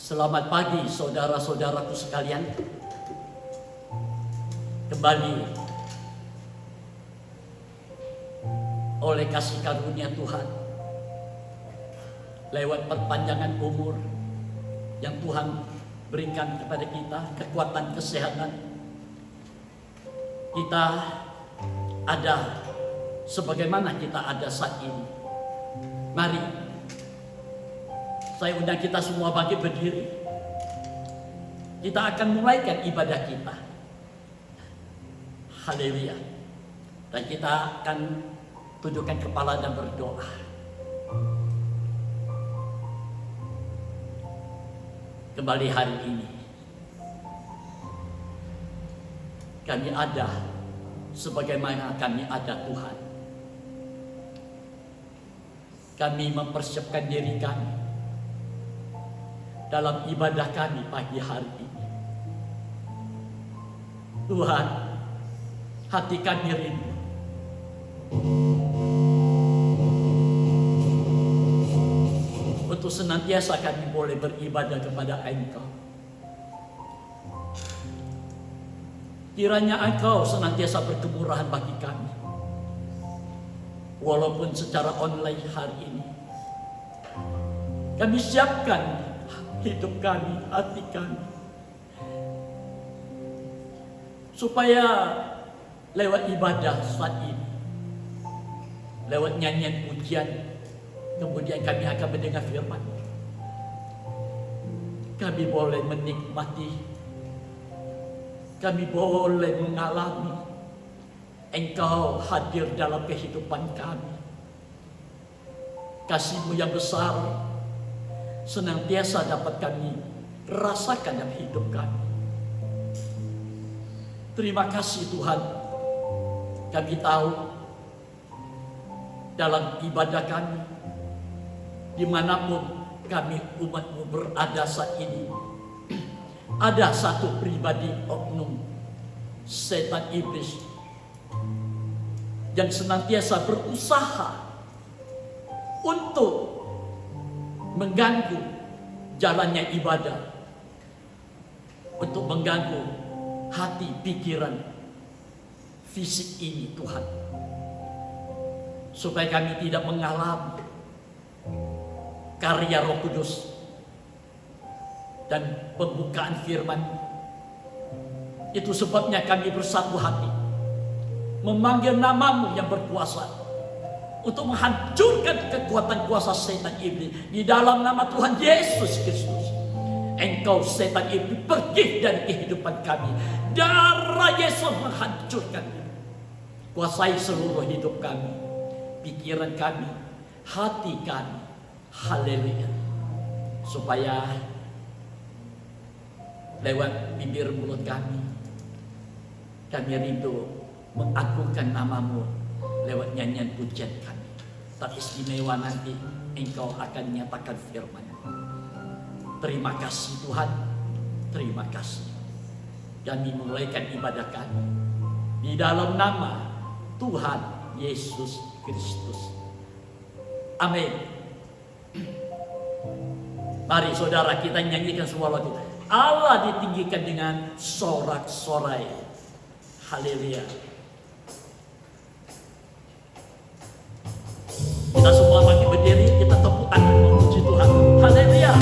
Selamat pagi saudara-saudaraku sekalian. Kembali oleh kasih karunia Tuhan, lewat perpanjangan umur yang Tuhan berikan kepada kita, kekuatan kesehatan, kita ada sebagaimana kita ada saat ini. Mari saya undang kita semua bangkit berdiri. Kita akan mulaikan ibadah kita. Haleluya. Dan kita akan tundukkan kepala dan berdoa. Kembali hari ini kami ada sebagaimana kami ada Tuhan. Kami mempersiapkan diri kami dalam ibadah kami pagi hari ini. Tuhan, hati kami rindu untuk senantiasa kami boleh beribadah kepada Engkau. Kiranya Engkau senantiasa berkemurahan bagi kami, walaupun secara online hari ini. Kami siapkan hidup kami, hati kami, supaya lewat ibadah saat ini, lewat nyanyian pujian, kemudian kami akan mendengar firman. Kami boleh menikmati, kami boleh mengalami Engkau hadir dalam kehidupan kami. Kasih-Mu yang besar senantiasa dapat kami rasakan dalam hidup kami. Terima kasih Tuhan. Kami tahu dalam ibadah kami, dimanapun kami umat-Mu berada saat ini, ada satu pribadi oknum setan iblis yang senantiasa berusaha untuk mengganggu jalannya ibadah, untuk mengganggu hati, pikiran, fisik ini Tuhan, supaya kami tidak mengalami karya Roh Kudus dan pembukaan firman. Itu sebabnya kami bersatu hati memanggil nama-Mu yang berkuasa untuk menghancurkan kekuatan kuasa setan iblis di dalam nama Tuhan Yesus Kristus. Engkau setan iblis pergi dari kehidupan kami. Darah Yesus menghancurkan, kuasai seluruh hidup kami, pikiran kami, hati kami. Haleluya. Supaya lewat bibir mulut kami rindu mengagungkan nama-Mu lewat nyanyian pujian kami. Teristimewa nanti Engkau akan nyatakan firman. Terima kasih Tuhan, terima kasih. Kami mulaikan ibadah kami di dalam nama Tuhan Yesus Kristus. Amin. Mari saudara kita nyanyikan sebuah lagu. Allah ditinggikan dengan sorak-sorai. Haleluya. Kita semua bangkit berdiri, kita tepuk tangan memuji Tuhan. Haleluya.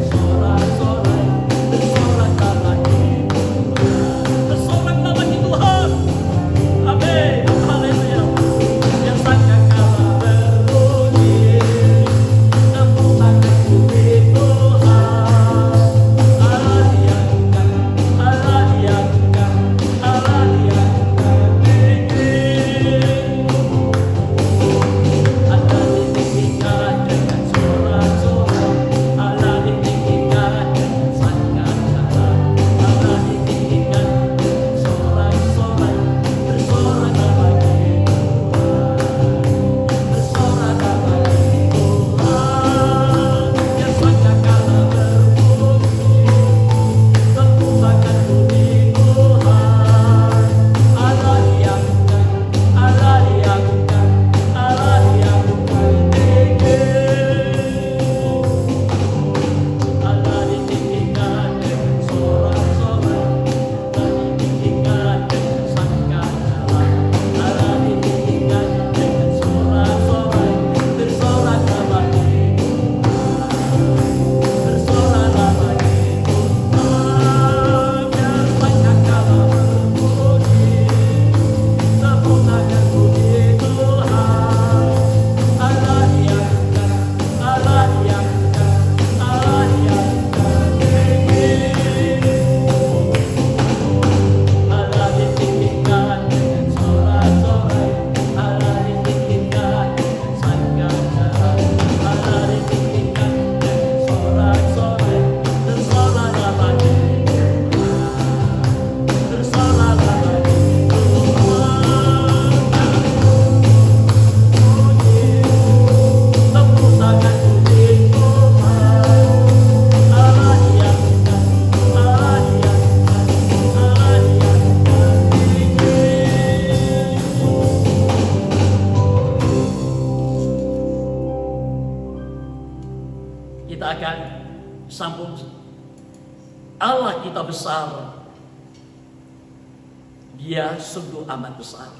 Sorak kita besar. Dia sungguh amat besar.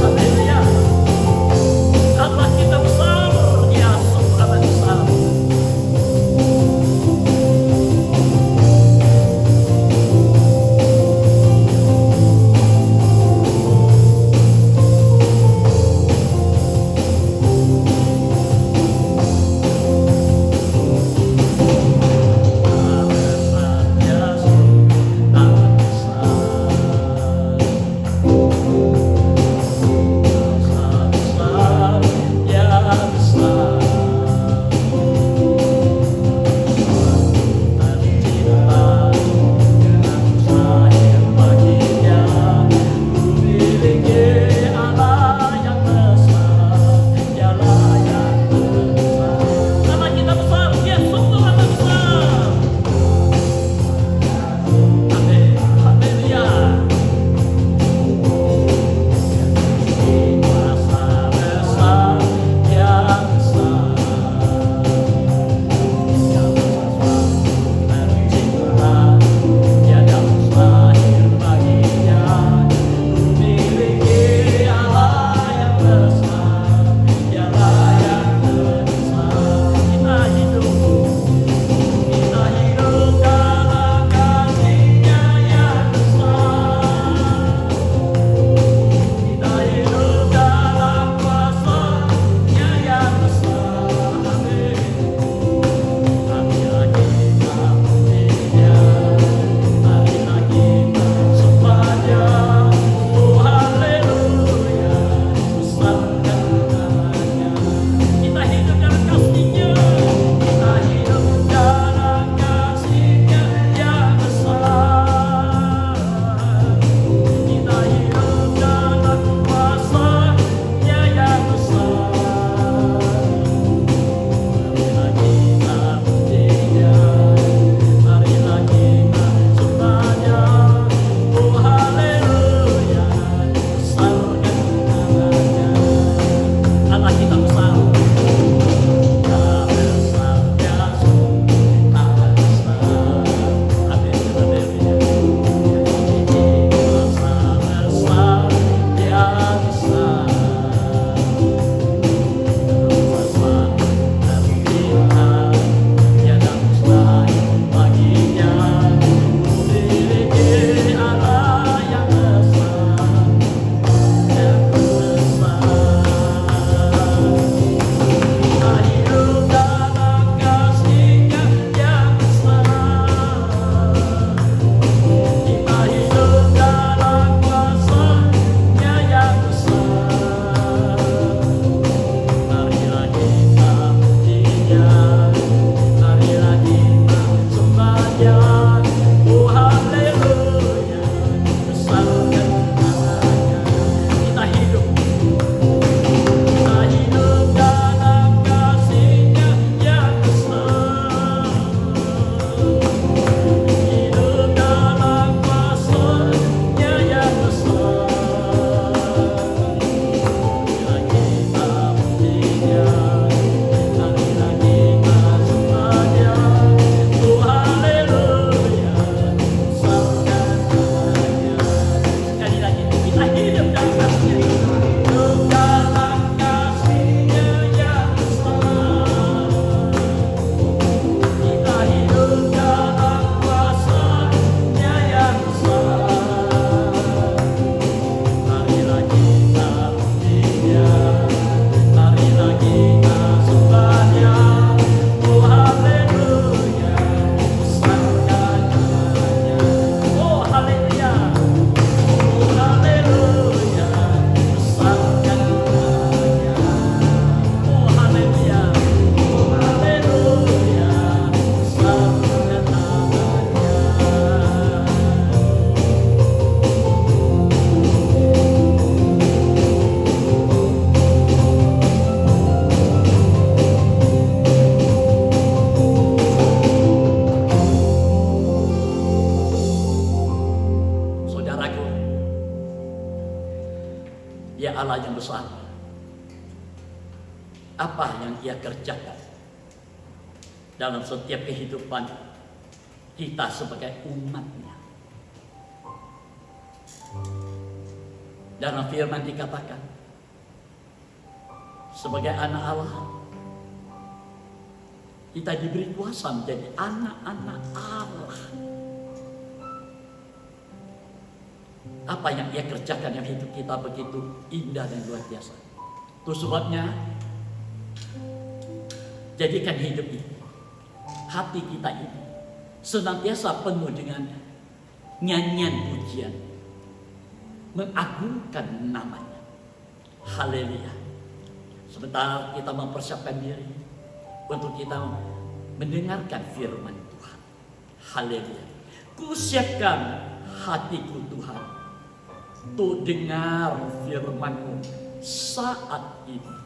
Haleluya. Allah kita besar, Dia sungguh amat besar. Allah yang besar. Apa yang Ia kerjakan dalam setiap kehidupan kita sebagai umat-Nya. Dalam firman dikatakan, sebagai anak Allah, kita diberi kuasa menjadi anak-anak Allah. Apa yang Ia kerjakan dalam hidup kita begitu indah dan luar biasa. Itu sebabnya, jadikan hidup ini, hati kita ini, senantiasa penuh dengan nyanyian pujian, mengagungkan namanya. Haleluya. Sebentar kita mempersiapkan diri untuk kita mendengarkan firman Tuhan. Haleluya. Kusiapkan hatiku Tuhan untuk dengar firman-Mu saat ini.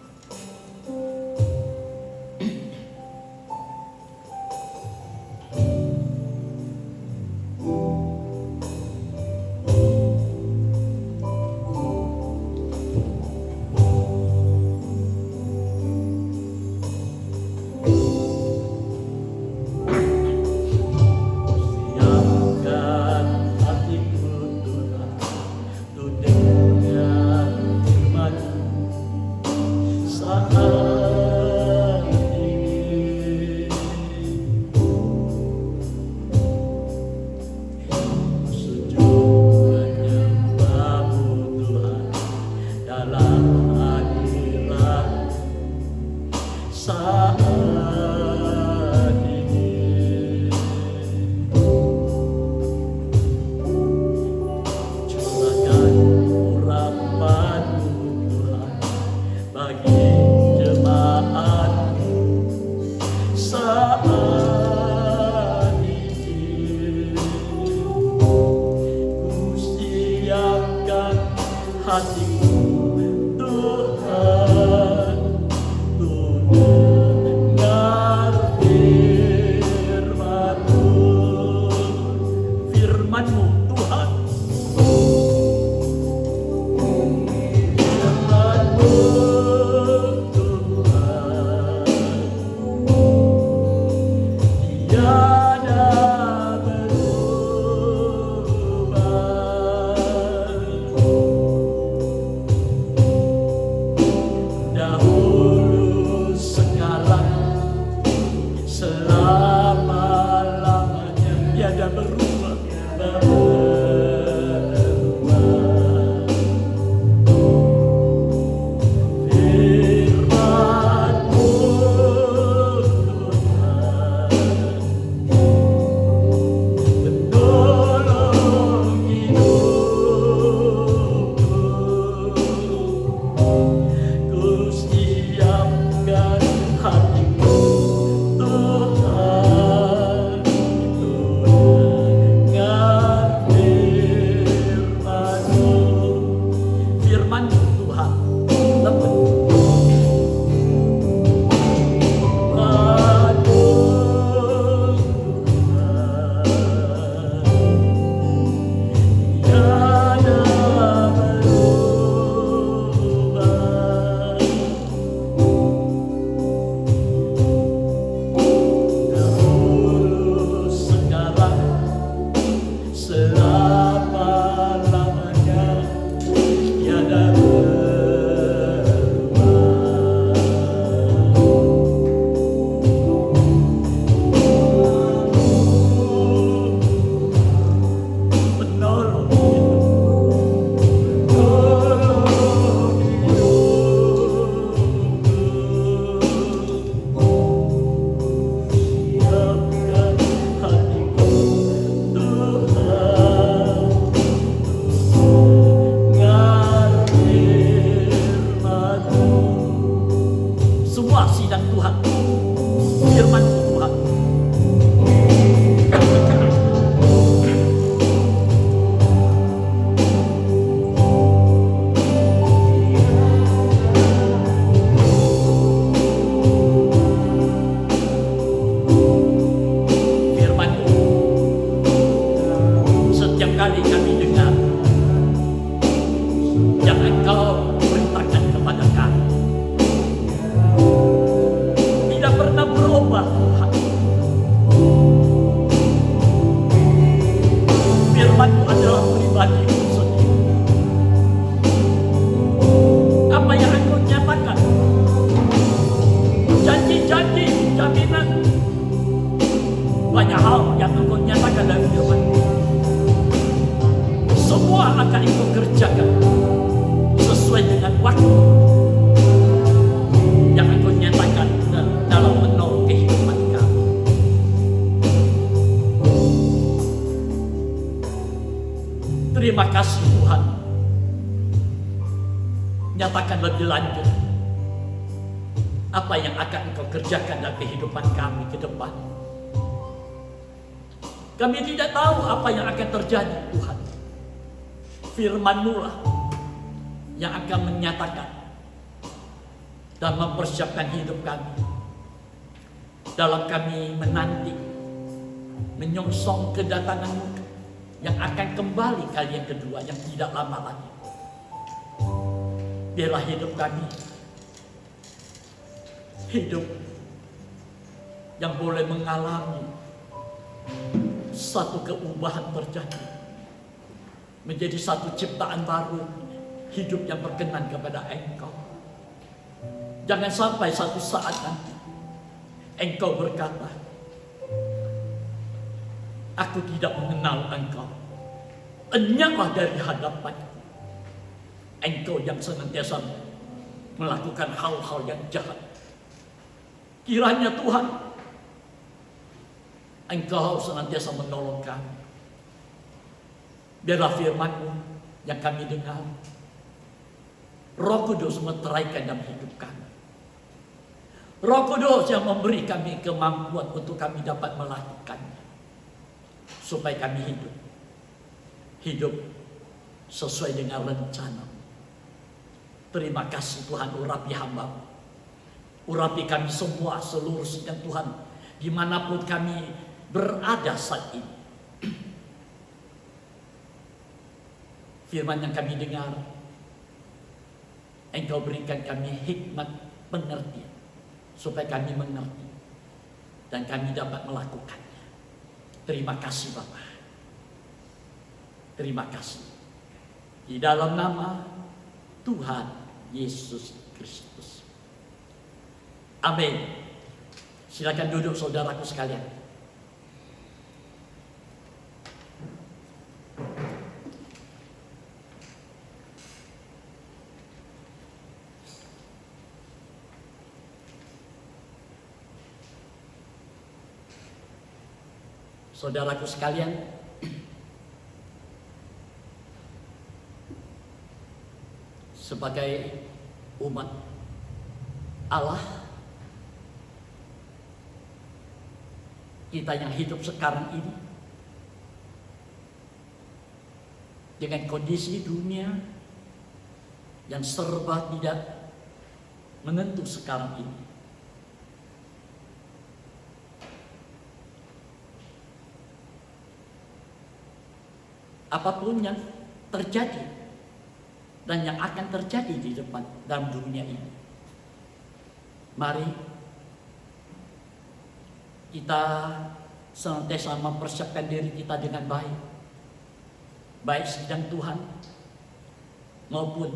banyak hal yang Engkau nyatakan dalam firman. Semua akan Engkau kerjakan sesuai dengan waktu yang Engkau nyatakan dalam menolong kehidupan kami. Terima kasih Tuhan. Nyatakan lebih lanjut apa yang akan Engkau kerjakan dalam kehidupan kami ke depan. Kami tidak tahu apa yang akan terjadi, Tuhan. Firman-Mu lah yang akan menyatakan dan mempersiapkan hidup kami dalam kami menanti, menyongsong kedatangan-Mu yang akan kembali kali yang kedua yang tidak lama lagi. Biarlah hidup kami hidup yang boleh mengalami satu keubahan terjadi menjadi satu ciptaan baru, hidup yang berkenan kepada Engkau. Jangan sampai satu saat nanti Engkau berkata, aku tidak mengenal Engkau, enyahlah dari hadapanku. Engkau yang senantiasa melakukan hal-hal yang jahat. Kiranya Tuhan, Engkau senantiasa menolong kami. Biarlah firman-Mu yang kami dengar, Roh Kudus meteraikan dalam hidup kami. Roh Kudus yang memberi kami kemampuan untuk kami dapat melakukannya, supaya kami hidup sesuai dengan rencana. Terima kasih Tuhan, urapi hamba-Mu, urapi kami semua seluruh sidang Tuhan, dimanapun kami berada saat ini. Firman yang kami dengar, Engkau berikan kami hikmat pengertian, supaya kami mengerti dan kami dapat melakukannya. Terima kasih Bapa. Terima kasih. Di dalam nama Tuhan Yesus Kristus. Amin. Silakan duduk saudaraku sekalian. Saudaraku sekalian, sebagai umat Allah, kita yang hidup sekarang ini dengan kondisi dunia yang serba tidak menentu sekarang ini, apapun yang terjadi dan yang akan terjadi di depan dalam dunia ini, mari kita senantiasa mempersiapkan diri kita dengan baik, baik sidang Tuhan maupun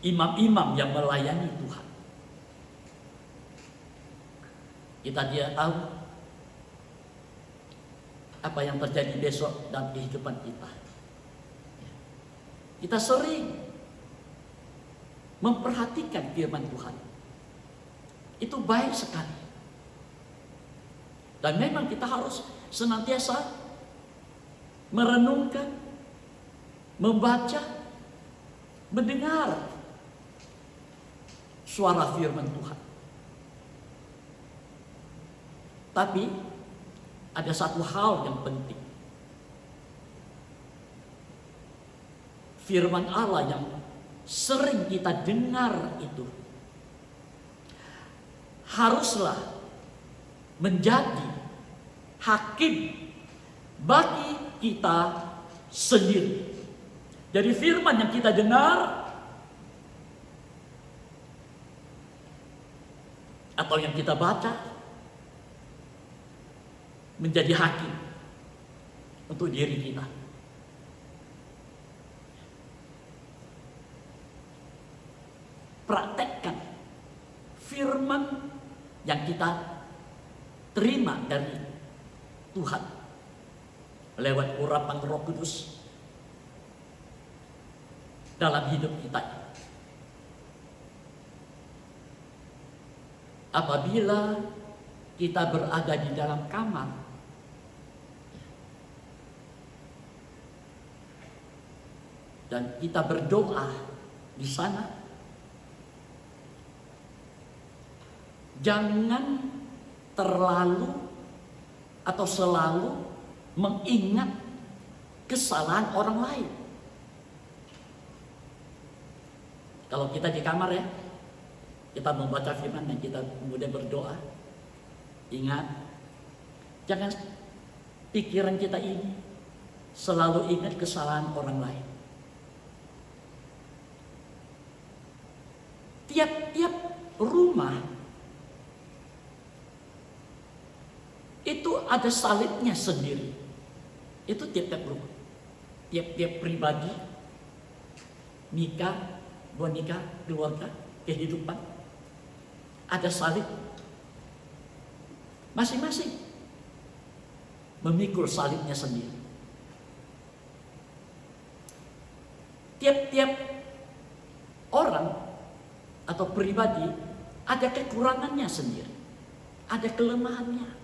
imam-imam yang melayani Tuhan. Kita tidak tahu apa yang terjadi besok dalam kehidupan kita. Kita sering memperhatikan firman Tuhan. Itu baik sekali. Dan memang kita harus senantiasa merenungkan, membaca, mendengar suara firman Tuhan. Tapi ada satu hal yang penting. Firman Allah yang sering kita dengar itu haruslah menjadi hakim bagi kita sendiri. Jadi firman yang kita dengar atau yang kita baca menjadi hakim untuk diri kita. Praktekkan firman yang kita terima dari Tuhan lewat urapan Roh Kudus dalam hidup kita. Apabila kita berada di dalam kamar, dan kita berdoa di sana, jangan terlalu atau selalu mengingat kesalahan orang lain. Kalau kita di kamar ya, kita membaca firman dan kita kemudian berdoa, ingat, jangan pikiran kita ini selalu ingat kesalahan orang lain. Tiap-tiap rumah itu ada salibnya sendiri. Itu tiap-tiap rumah, tiap-tiap pribadi, nikah, nikah, keluarga, kehidupan, ada salib. Masing-masing memikul salibnya sendiri. Tiap-tiap orang atau pribadi ada kekurangannya sendiri, ada kelemahannya.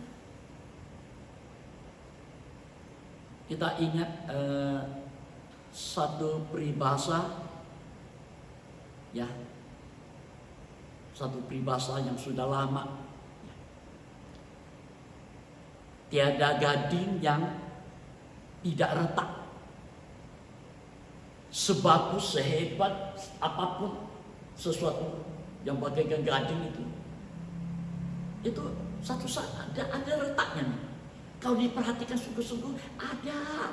Kita ingat satu peribahasa, ya, satu peribahasa yang sudah lama. Tiada gading yang tidak retak. Sebagus, sehebat apapun sesuatu yang bagaikan gading itu satu saat ada retaknya nih. Kalau diperhatikan sungguh-sungguh, ada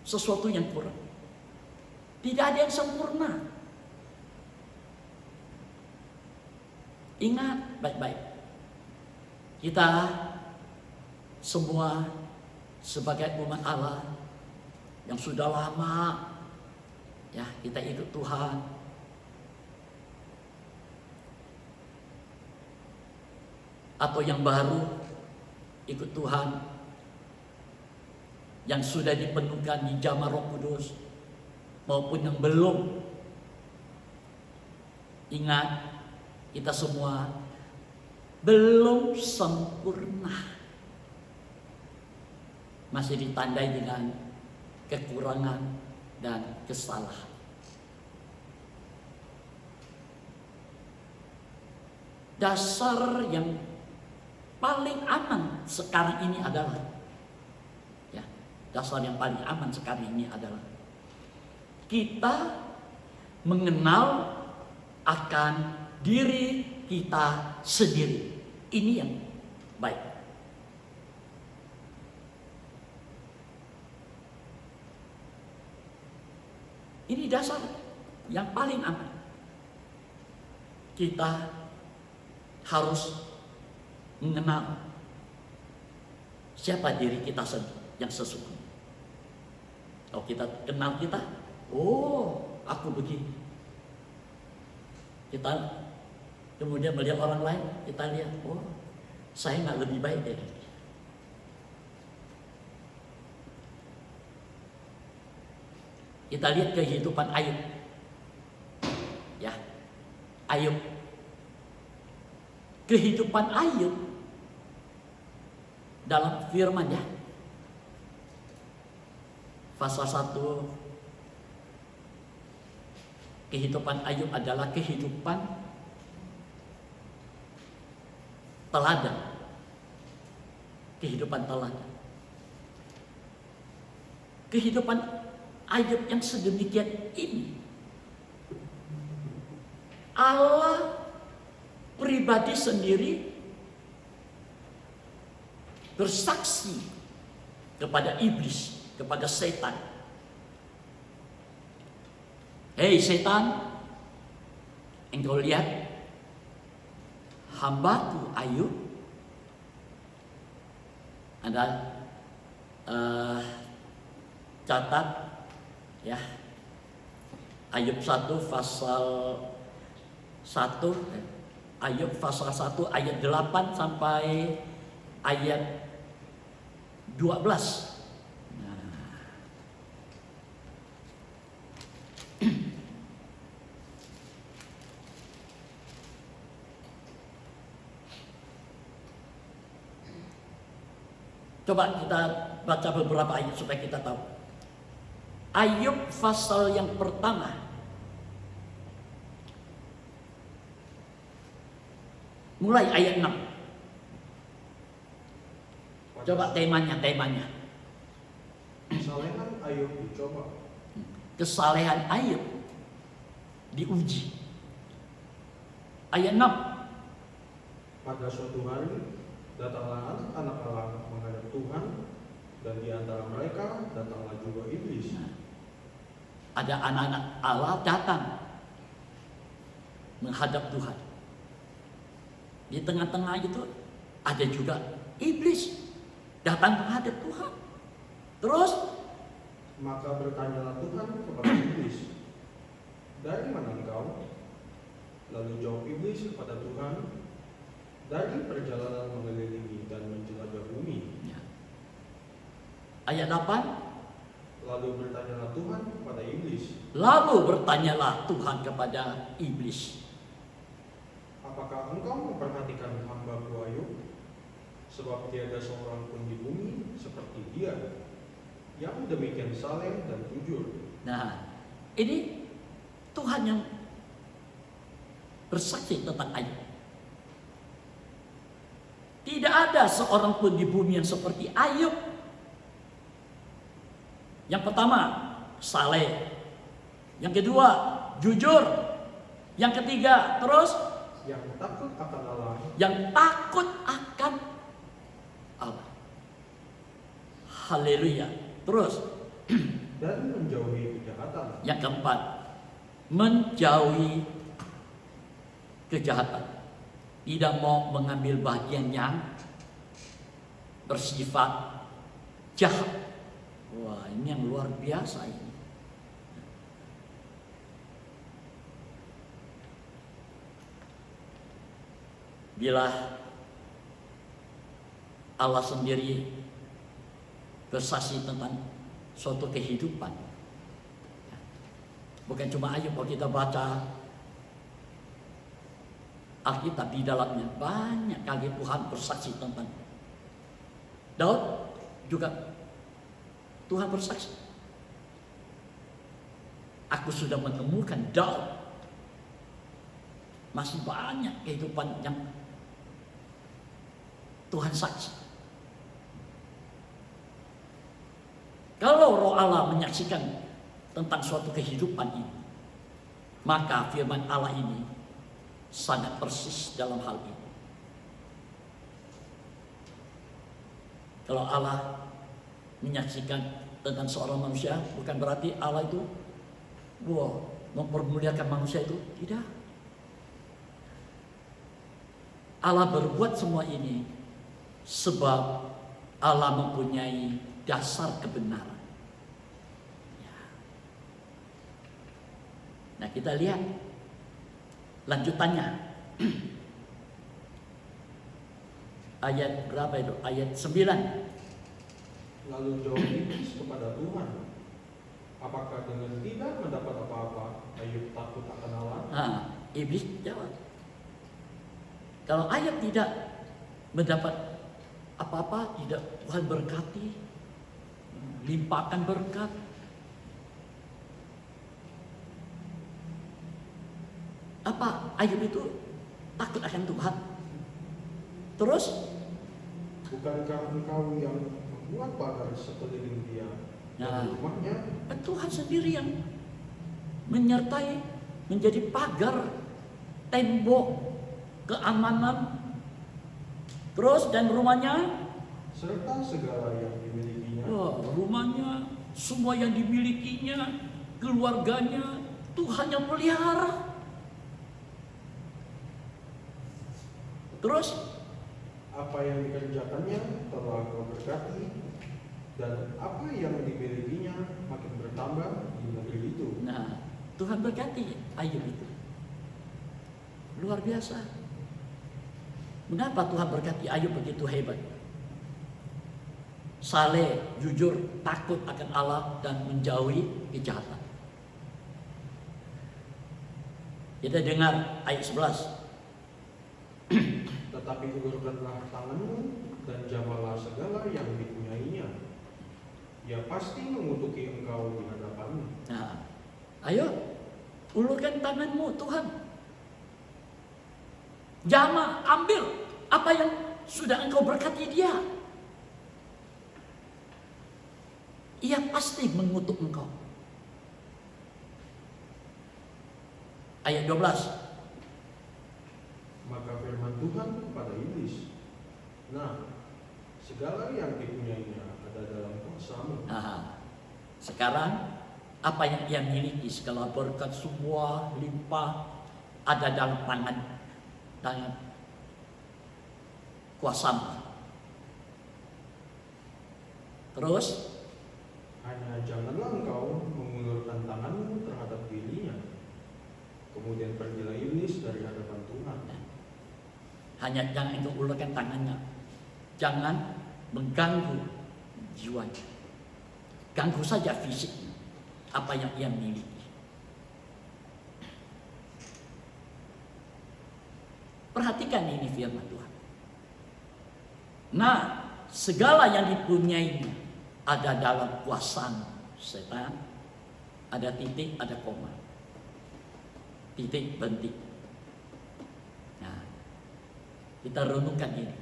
sesuatu yang kurang. Tidak ada yang sempurna. Ingat baik-baik, kita semua sebagai umat Allah yang sudah lama, ya, kita ikut Tuhan, atau yang baru ikut Tuhan, yang sudah dipenuhkan di jamah Roh Kudus maupun yang belum. Ingat, kita semua belum sempurna, masih ditandai dengan kekurangan dan kesalahan. Dasar yang paling aman sekarang ini adalah, ya, dasar yang paling aman sekarang ini adalah kita mengenal akan diri kita sendiri. Ini yang baik. Ini dasar yang paling aman. Kita harus mengenal siapa diri kita yang sesungguhnya. Kalau kita kenal kita, oh, aku begini. Kita kemudian melihat orang lain, kita lihat, oh, saya nggak lebih baik dari dia. Kita lihat kehidupan Ayub, ya, Ayub. Kehidupan Ayub dalam firman, ya, pasal 1, kehidupan Ayub adalah kehidupan teladan. Kehidupan teladan. Kehidupan Ayub yang sedemikian ini, Allah pribadi sendiri bersaksi kepada iblis, kepada setan. Hei setan, engkau lihat hambaku Ayub, Anda catat, ya, Ayub 1 pasal 1, Ayub pasal 1 ayat 8 sampai ayat 12. Coba kita baca beberapa ayat supaya kita tahu. Ayub pasal yang pertama. Mulai ayat 6. Coba temanya. Kesalehan Ayub dicoba. Kesalehan Ayub diuji. Ayat 6. Pada suatu hari datanglah anak-anak Allah menghadap Tuhan, dan di antara mereka datanglah juga iblis. Ada anak-anak Allah datang menghadap Tuhan. Di tengah-tengah itu ada juga iblis datang menghadap Tuhan. Terus Maka bertanyalah Tuhan kepada iblis, "Dari mana engkau?" Lalu jawab iblis kepada Tuhan, "Dari perjalanan mengelilingi dan menjelajah bumi." ayat 8. Lalu bertanyalah Tuhan kepada iblis, Lalu bertanyalah Tuhan kepada iblis, "Apakah engkau memperhatikan hamba-Ku Ayub? Sebab tiada seorang pun di bumi seperti dia, yang demikian saleh dan jujur." Nah, ini Tuhan yang bersaksi tentang Ayub. Tidak ada seorang pun di bumi yang seperti Ayub. Yang pertama, saleh. Yang kedua, jujur. Yang ketiga, terus Yang takut akan Allah, yang takut akan Allah. Haleluya. Terus dan menjauhi kejahatan. yang keempat, menjauhi kejahatan. Tidak mau mengambil bagian yang bersifat jahat. Wah, ini yang luar biasa ini. Bila Allah sendiri bersaksi tentang suatu kehidupan, bukan cuma Ayub. Kalau kita baca Alkitab, di dalamnya banyak kali Tuhan bersaksi tentang Daud. Juga Tuhan bersaksi, "Aku sudah menemukan Daud." Masih banyak kehidupan yang Tuhan saksi. Kalau Roh Allah menyaksikan tentang suatu kehidupan ini, maka firman Allah ini sangat persis dalam hal ini. Kalau Allah menyaksikan tentang seorang manusia, bukan berarti Allah itu mempermuliakan manusia itu. Tidak. Allah berbuat semua ini sebab Allah mempunyai dasar kebenaran. Nah, kita lihat lanjutannya. Ayat berapa itu? Ayat 9. Lalu jawab iblis kepada Tuhan, "Apakah dengan tidak mendapat apa-apa Ayub takut akan Allah?" Nah, iblis jawab, kalau Ayub tidak mendapat apa-apa, tidak Tuhan berkati, limpahkan berkat. Apa Ayub itu takut akan Tuhan? Terus, "Bukankah engkau yang membuat pagar sekeliling dia Nah. dan rumahnya?" Tuhan sendiri yang menyertai, menjadi pagar, tembok, keamanan. Terus, dan rumahnya, serta segala yang dimilikinya. rumahnya, semua yang dimilikinya, keluarganya, Tuhan yang pelihara. Terus, Apa yang dikerjakannya telah Kau berkati, dan apa yang dimilikinya makin bertambah di negeri itu. nah, Tuhan berkati Ayub itu. Luar biasa. Mengapa Tuhan berkati Ayub begitu hebat? saleh, jujur, takut akan Allah, dan menjauhi kejahatan. Kita dengar ayat 11. Tetapi ulurkanlah tanganmu dan jamalah segala yang dipunyainya. Ia pasti mengutuki engkau di hadapanmu. Nah, ayo ulurkan tanganmu Tuhan. Jamah, ambil apa yang sudah engkau berkati dia. Ia pasti mengutuk engkau. Ayat 12. Maka firman Tuhan kepada iblis, nah, segala yang dipunyainya ada dalam kuasamu. Nah, sekarang apa yang ia miliki, segala berkat semua limpah ada dalam tangan kuasamu. Terus Hanya janganlah engkau mengulurkan tanganmu terhadap dirinya. Kemudian pergilah iblis dari hadapan Tuhan. hanya jangan itu ulurkan tangannya, jangan mengganggu jiwanya, ganggu saja fisiknya, apa yang ia miliki. Perhatikan ini firman Tuhan. Nah, segala yang dipunyainya ada dalam kuasa setan. Ada titik, ada koma. Titik, berhenti. Nah, kita renungkan ini.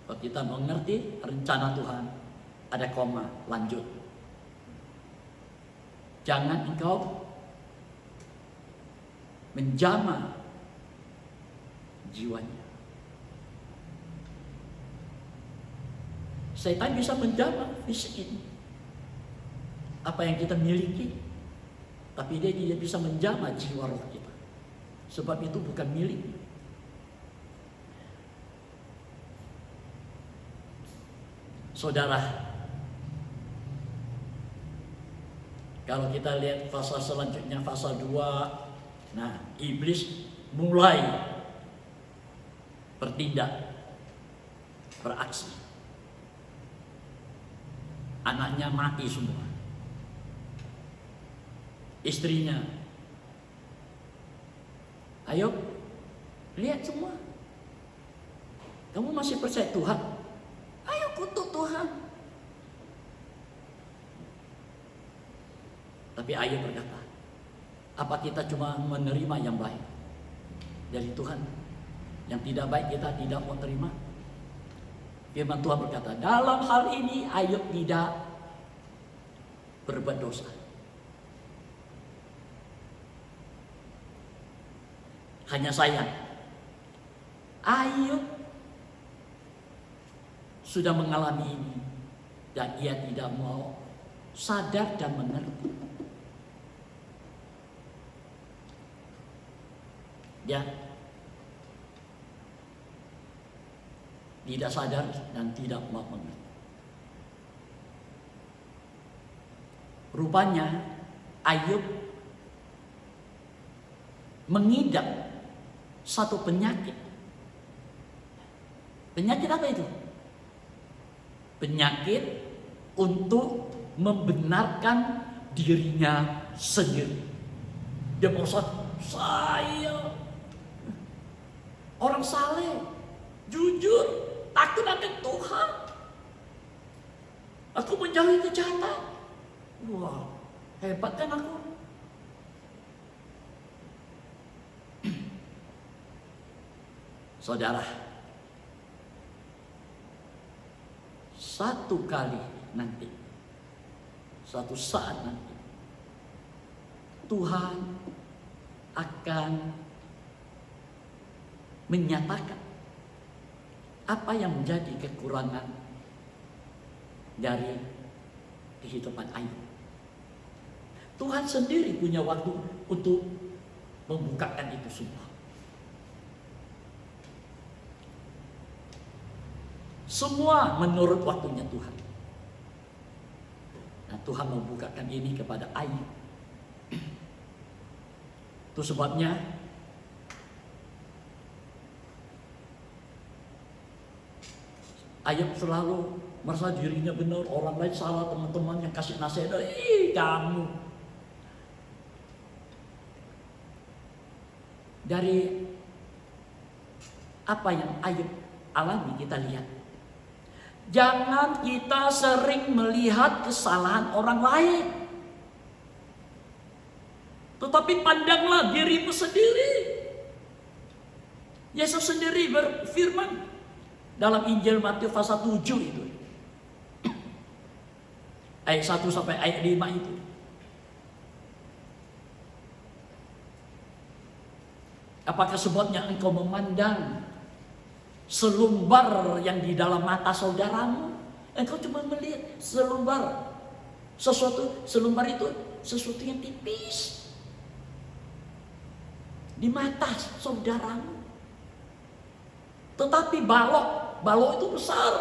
Kalau kita mengerti rencana Tuhan, ada koma, lanjut. Jangan engkau menjamah jiwanya. Setan bisa menjamah fisik ini, apa yang kita miliki, tapi dia tidak bisa menjamah jiwa roh kita, sebab itu bukan milik. Saudara, kalau kita lihat pasal selanjutnya, pasal 2, nah, iblis mulai bertindak, beraksi. Anaknya mati semua. Istrinya. Ayo, lihat semua. Kamu masih percaya Tuhan? Ayo kutuk Tuhan. Tapi Ayub berkata, apa kita cuma menerima yang baik dari Tuhan? Yang tidak baik kita tidak mau terima. Firman Tuhan berkata, dalam hal ini Ayub tidak berbuat dosa. Hanya sayang, Ayub sudah mengalami ini dan ia tidak mau sadar dan mengerti. Dia tidak sadar dan tidak mau mengerti. Rupanya Ayub mengidap satu penyakit. Penyakit apa itu? Penyakit untuk membenarkan dirinya sendiri. Dia merasa, saya orang saleh, jujur, takut akan Tuhan. Aku menjauhi kejahatan. Wah, hebat kan aku? Saudara, satu kali nanti, suatu saat nanti, Tuhan akan menyatakan apa yang menjadi kekurangan dari kehidupan Ayub. Tuhan sendiri punya waktu untuk membukakan itu semua. Semua menurut waktunya Tuhan. Nah, Tuhan membukakan ini kepada Ayub. Itu sebabnya Ayub selalu merasa dirinya benar, orang lain salah, teman-teman yang kasih nasihat, kamu. Dari apa yang Ayub alami kita lihat. Jangan kita sering melihat kesalahan orang lain, tetapi pandanglah dirimu sendiri. Yesus sendiri berfirman dalam Injil Matius pasal 7 itu. Ayat 1 sampai ayat 5 itu. Apakah sebabnya engkau memandang selumbar yang di dalam mata saudaramu? Engkau cuma melihat selumbar. Selumbar itu sesuatu yang tipis di mata saudaramu. Tetapi balok itu besar.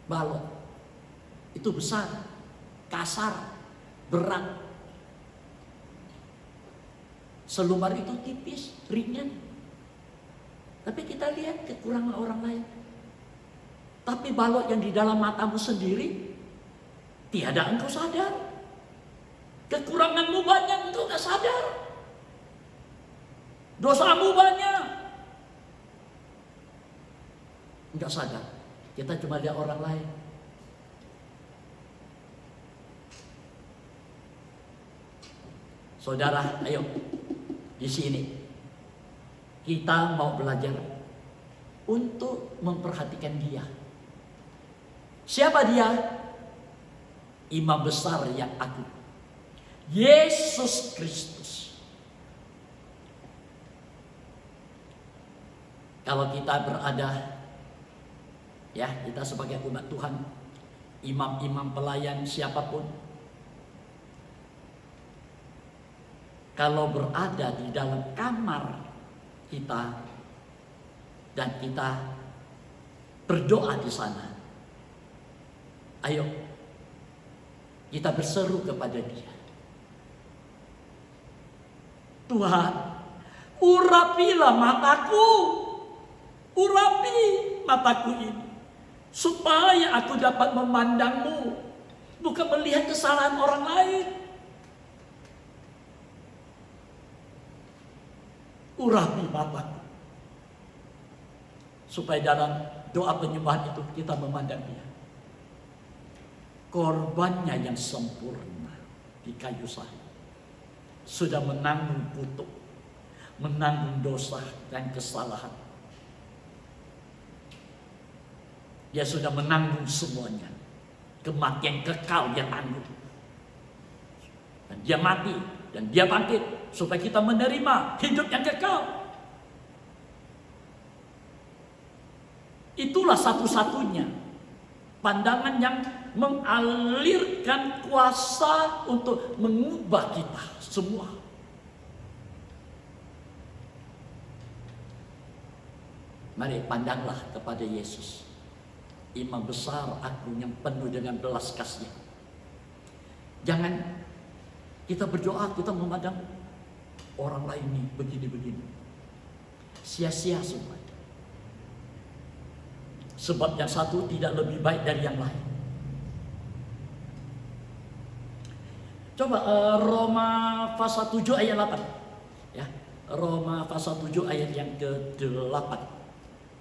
Balok itu besar, kasar, berat. Selumbar itu tipis, ringan. Tapi kita lihat kekurangan orang lain. Tapi balok yang di dalam matamu sendiri, tiada engkau sadar. Kekuranganmu banyak, engkau gak sadar. Dosamu banyak, enggak sadar. Kita cuma lihat orang lain. Saudara, ayo di sini kita mau belajar untuk memperhatikan dia. Siapa dia? Imam besar yang agung, Yesus Kristus. Kalau kita berada, ya kita sebagai umat Tuhan, imam-imam pelayan siapapun, kalau berada di dalam kamar kita dan kita berdoa di sana, ayo kita berseru kepada Dia. Tuhan, urapilah mataku, urapi mataku ini, supaya aku dapat memandang-Mu, bukan melihat kesalahan orang lain. Urapi mataku, supaya dalam doa penyembahan itu kita memandang Dia. Korbannya yang sempurna di kayu salib sudah menanggung kutuk, menanggung dosa dan kesalahan. Dia sudah menanggung semuanya. Kematian kekal Dia tanggung. Dan Dia mati dan Dia bangkit supaya kita menerima hidup yang kekal. Itulah satu-satunya pandangan yang mengalirkan kuasa untuk mengubah kita semua. Mari pandanglah kepada Yesus, Imam besar agung yang penuh dengan belas kasih. Jangan kita berdoa, kita memandang orang lain nih begini-begini. Sia-sia semua. Sebab yang satu tidak lebih baik dari yang lain. Coba Roma pasal 7 ayat 8. Ya, Roma pasal 7 ayat yang ke-8.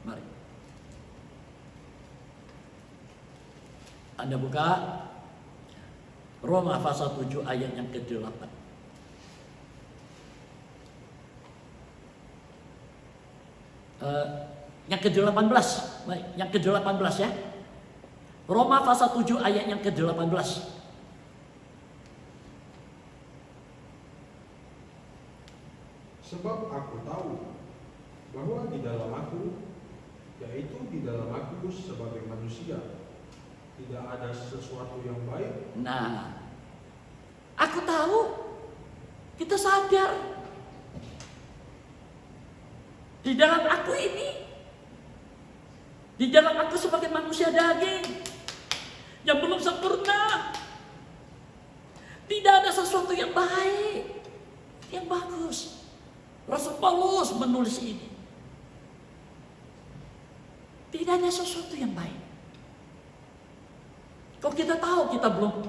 Mari. Anda buka Roma pasal 7 ayat yang ke-8. Yang ke-18, yang ke-18 ya. Roma pasal 7 ayat yang ke-18. Sebab aku tahu bahwa di dalam aku, yaitu di dalam aku sebagai manusia, tidak ada sesuatu yang baik. Nah, aku tahu, kita sadar di dalam aku ini, di dalam aku sebagai manusia daging yang belum sempurna, tidak ada sesuatu yang baik, yang bagus. Rasul Paulus menulis ini. Tidak ada sesuatu yang baik. Kalau kita tahu kita belum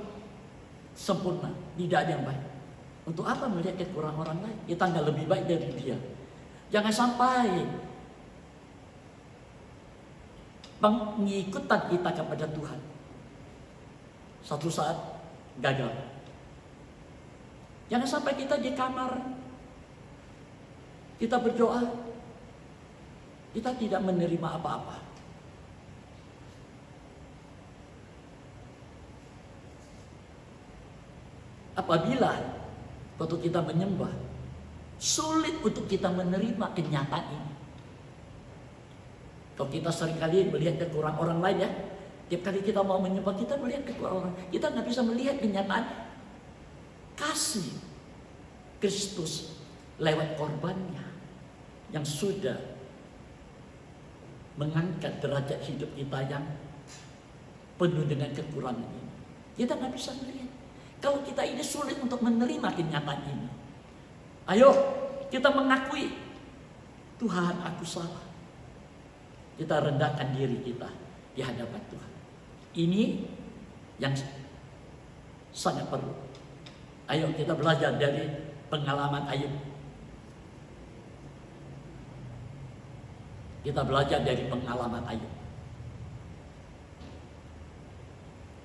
sempurna, tidak ada yang baik. Untuk apa melihat kekurangan orang lain? Kita nggak lebih baik dari dia. Jangan sampai pengikutan kita kepada Tuhan satu saat gagal. Jangan sampai kita di kamar, kita berdoa, kita tidak menerima apa-apa. Apabila waktu kita menyembah, sulit untuk kita menerima kenyataan ini. Kalau kita seringkali melihat kekurangan orang lain ya, tiap kali kita mau menyembah kita melihat kekurangan orang, kita nggak bisa melihat kenyataan kasih Kristus lewat korbannya yang sudah mengangkat derajat hidup kita yang penuh dengan kekurangan ini. Kita nggak bisa melihat. Kalau kita ini sulit untuk menerima kenyataan ini, ayo kita mengakui, Tuhan aku salah. Kita rendahkan diri kita di hadapan Tuhan. Ini yang sangat perlu. Ayo kita belajar dari pengalaman Ayub. Kita belajar dari pengalaman Ayub.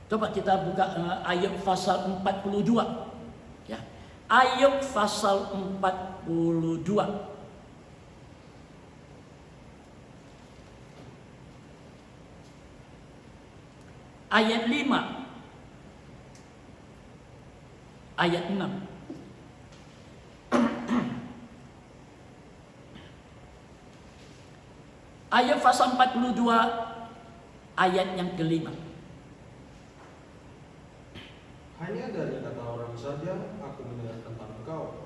Coba kita buka Ayub pasal 42. Ya. Ayub pasal 42. Ayat 5. Ayat 6. Ayub pasal 42 ayat yang kelima. Hanya dari kata orang saja aku mendengar tentang engkau.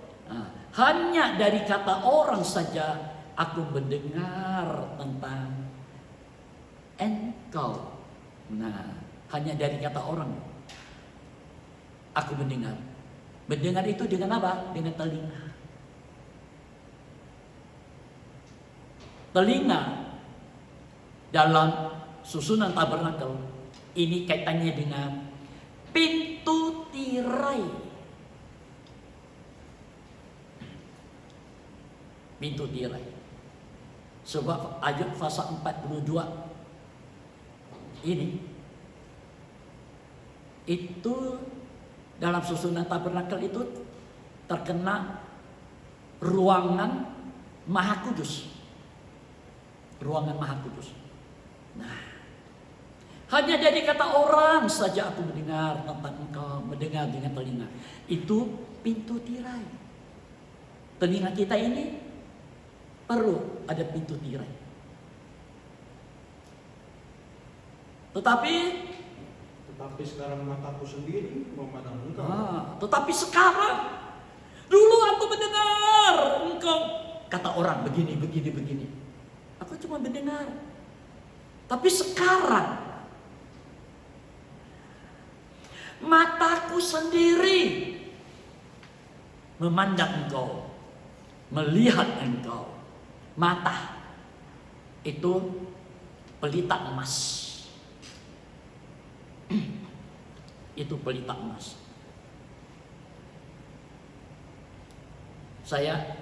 Hanya dari kata orang saja aku mendengar tentang engkau. Nah, hanya dari kata orang aku mendengar. Mendengar itu dengan apa? Dengan telinga. Telinga dalam susunan tabernakel ini kaitannya dengan pintu tirai. Pintu tirai. Sebab Ayub pasal 42 ini itu dalam susunan tabernakel itu terkena ruangan Maha Kudus. Ruangan Maha Kudus. Nah, hanya dari kata orang saja aku mendengar tentang engkau, mendengar dengan telinga. Itu pintu tirai. Telinga kita ini perlu ada pintu tirai. Tetapi sekarang mataku sendiri memandang engkau. Tetapi sekarang, dulu aku mendengar engkau kata orang begini. Aku cuma mendengar. Tapi sekarang mataku sendiri memandang engkau, melihat engkau. Mata itu pelita emas. Itu pelita emas. Saya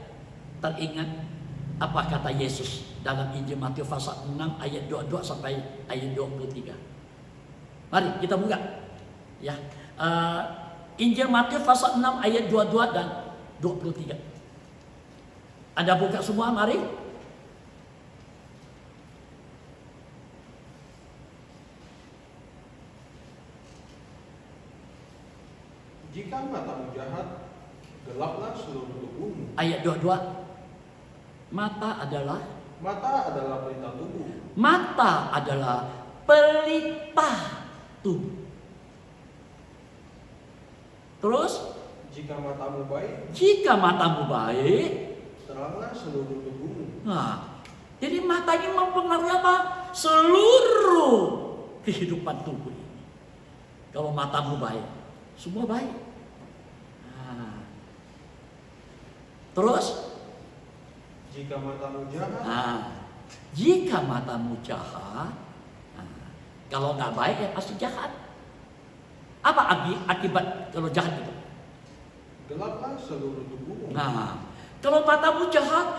teringat apa kata Yesus dalam Injil Matius pasal 6 ayat 22 sampai ayat 23. Mari kita buka. Ya. Injil Matius pasal 6 ayat 22 dan 23. Anda buka semua, mari. Jika matamu jahat, gelaplah seluruh tubuhmu. Ayat 22. Mata adalah pelita tubuh. Mata adalah pelita tubuh. Terus, jika matamu baik, teranglah seluruh tubuhmu. Nah, jadi mata ini mempengaruhi apa? Seluruh kehidupan tubuh ini. Kalau matamu baik, semua baik. Nah. Terus, jika matamu jahat, Jika matamu jahat, kalau nggak baik ya pasti jahat. Apa akibat kalau jahat itu? Gelaplah seluruh tubuhmu. Nah, kalau matamu jahat,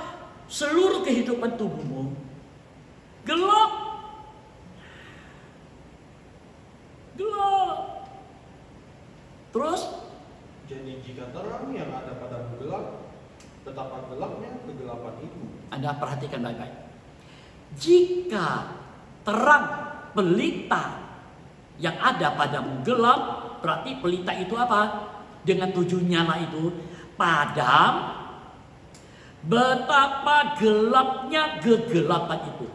seluruh kehidupan tubuhmu gelap. Gelap. Terus, Jadi jika terang yang ada padamu gelap, betapa gelapnya kegelapan itu. Anda perhatikan baik-baik. Jika terang pelita yang ada padamu gelap, berarti pelita itu apa? Dengan 7 nyala itu padam. Betapa gelapnya kegelapan itu.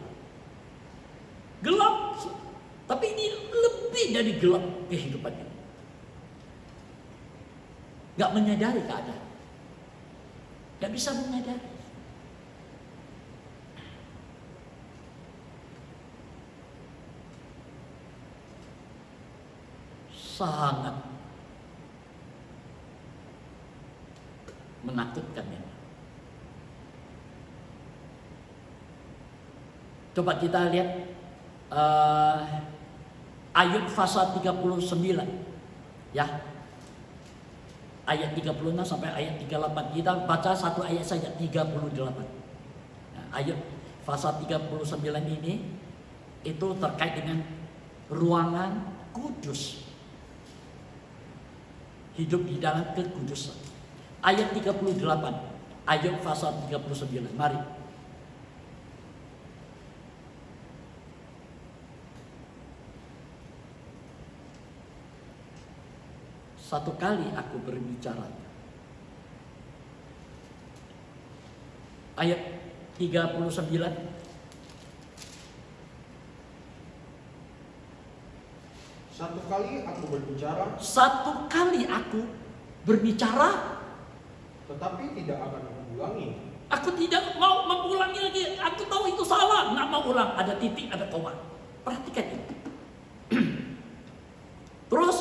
Gelap, tapi ini lebih dari gelap kehidupan ini. Gak menyadari keadaan. Gak bisa menyadari. Sangat menakutkan ya. Coba kita lihat ayat pasal 39 ya. Ayat 36 sampai ayat 38. Kita baca satu ayat saja 38. Nah, ayat pasal 39 ini itu terkait dengan ruangan kudus. Hidup di dalam kekudusan. Ayat 38, ayat pasal 39. Mari. Satu kali aku berbicara. Ayat 39. Satu kali aku berbicara, Satu kali aku berbicara, tetapi tidak akan mengulangi. aku tidak mau mengulangi lagi. Aku tahu itu salah, nggak mau ulang. Ada titik, ada koma. Perhatikan ini. Terus,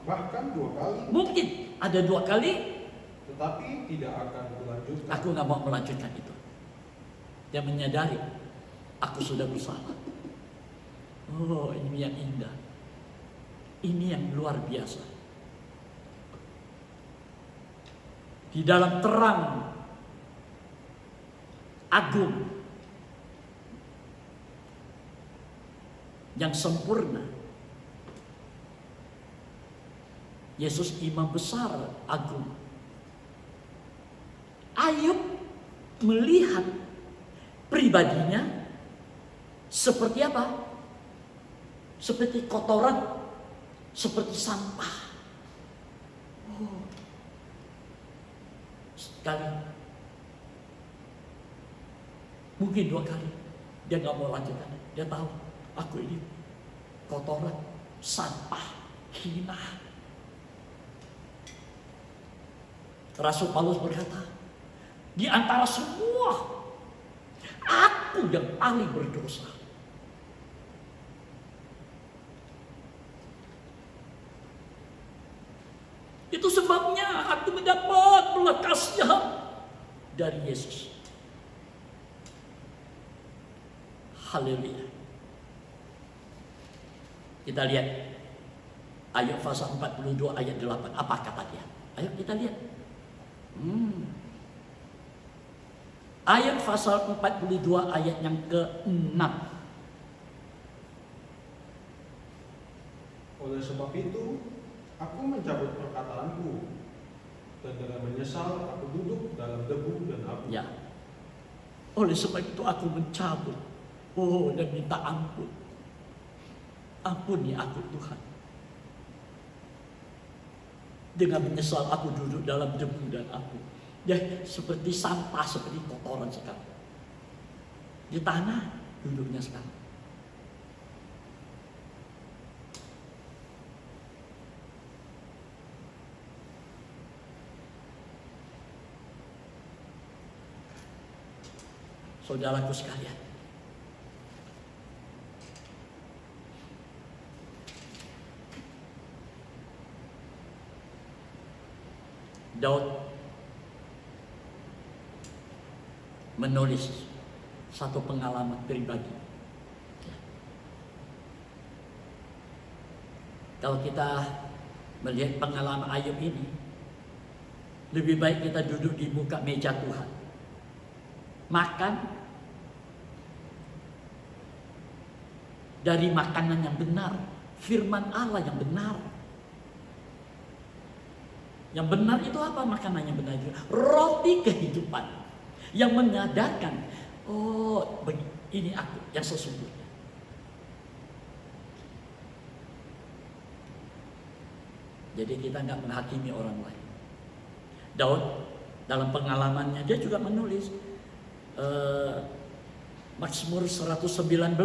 Bahkan 2 kali, mungkin ada 2 kali. tetapi tidak akan kulanjutkan. Aku nggak mau melanjutkan itu. Dia menyadari, aku sudah bersalah. Oh, ini yang indah. Ini yang luar biasa. Di dalam terang agung yang sempurna, Yesus imam besar agung. Ayub melihat pribadinya seperti apa? Seperti kotoran, seperti sampah. Oh. Sekali, mungkin 2 kali, dia nggak mau lanjutkan. Dia tahu, aku ini kotoran, sampah, hina. Rasul Paulus berkata, di antara semua, aku yang paling berdosa. Itu sebabnya aku mendapat belas kasihan dari Yesus. Haleluya. Kita lihat ayat pasal 42 ayat 8. Apa kata dia? Ayo kita lihat. Ayat pasal 42 ayat yang ke-6. Oleh sebab itu, aku mencabut perkataanku, dan dengan menyesal aku duduk dalam debu dan abu. Ya. Oleh sebab itu aku mencabut. Oh, dan minta ampun. Ampuni aku Tuhan. Dengan menyesal aku duduk dalam debu dan abu. Ya, seperti sampah, seperti kotoran sekarang. Di tanah duduknya sekarang. Saudaraku sekalian, Daud menulis satu pengalaman pribadi. Kalau kita melihat pengalaman Ayub ini, lebih baik kita duduk di muka meja Tuhan, makan dari makanan yang benar, firman Allah yang benar. Yang benar itu apa makanan yang benar itu? Roti kehidupan yang menyadarkan, oh ini aku yang sesungguhnya. Jadi kita nggak menghakimi orang lain. Daud dalam pengalamannya dia juga menulis Mazmur 119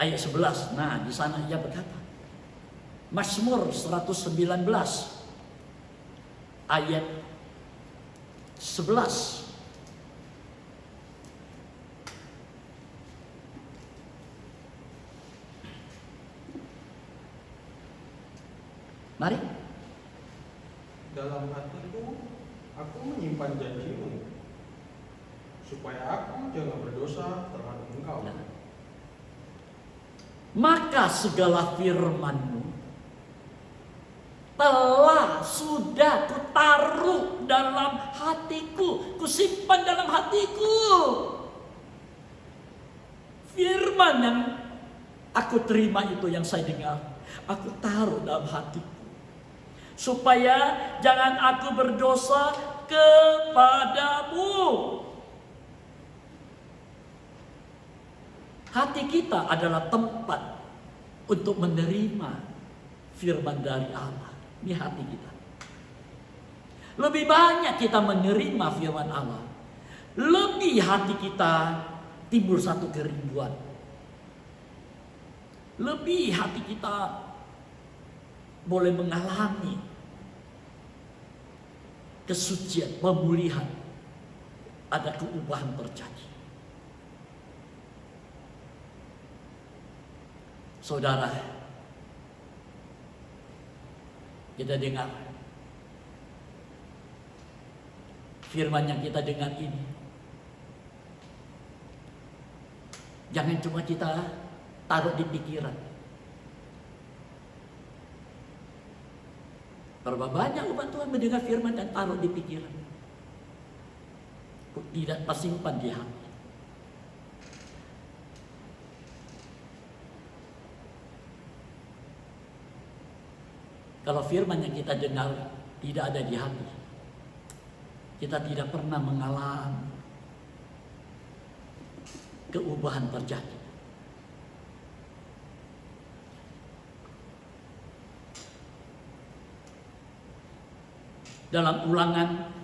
ayat 11. Nah, di sana ia berkata, Mazmur 119 ayat 11. Mari. Dalam hatiku, aku menyimpan janjimu, supaya aku jangan berdosa terhadap engkau. Nah. Maka segala firman-Mu telah sudah kutaruh dalam hatiku, kusimpan dalam hatiku. Firman yang aku terima itu, yang saya dengar, aku taruh dalam hatiku, supaya jangan aku berdosa kepadamu. Hati kita adalah tempat untuk menerima firman dari Allah. Ini hati kita. Lebih banyak kita menerima firman Allah, lebih hati kita timbul satu kerinduan. Lebih hati kita boleh mengalami kesucian, pemulihan, ada keubahan terjadi. Saudara, kita dengar firman yang kita dengar ini, jangan cuma kita taruh di pikiran. Berapa banyak umat Tuhan mendengar firman dan taruh di pikiran, tidak tersimpan di hati. Kalau firman yang kita dengar tidak ada di hati, kita tidak pernah mengalami keubahan terjadi. Dalam Ulangan,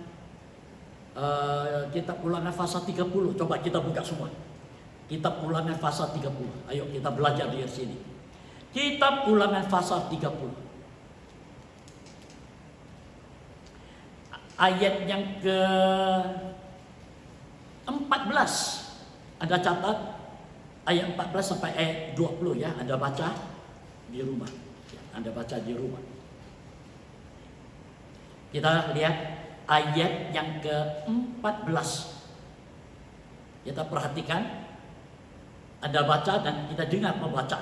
kitab Ulangan pasal 30, coba kita buka semua. Kitab Ulangan pasal 30. Ayo kita belajar di sini. Kitab Ulangan pasal 30. Ayat yang ke-14. Anda catat ayat 14 sampai ayat 20 ya. Anda baca di rumah. Anda baca di rumah. Kita lihat ayat yang ke-14. Kita perhatikan. Anda baca dan kita dengar membaca.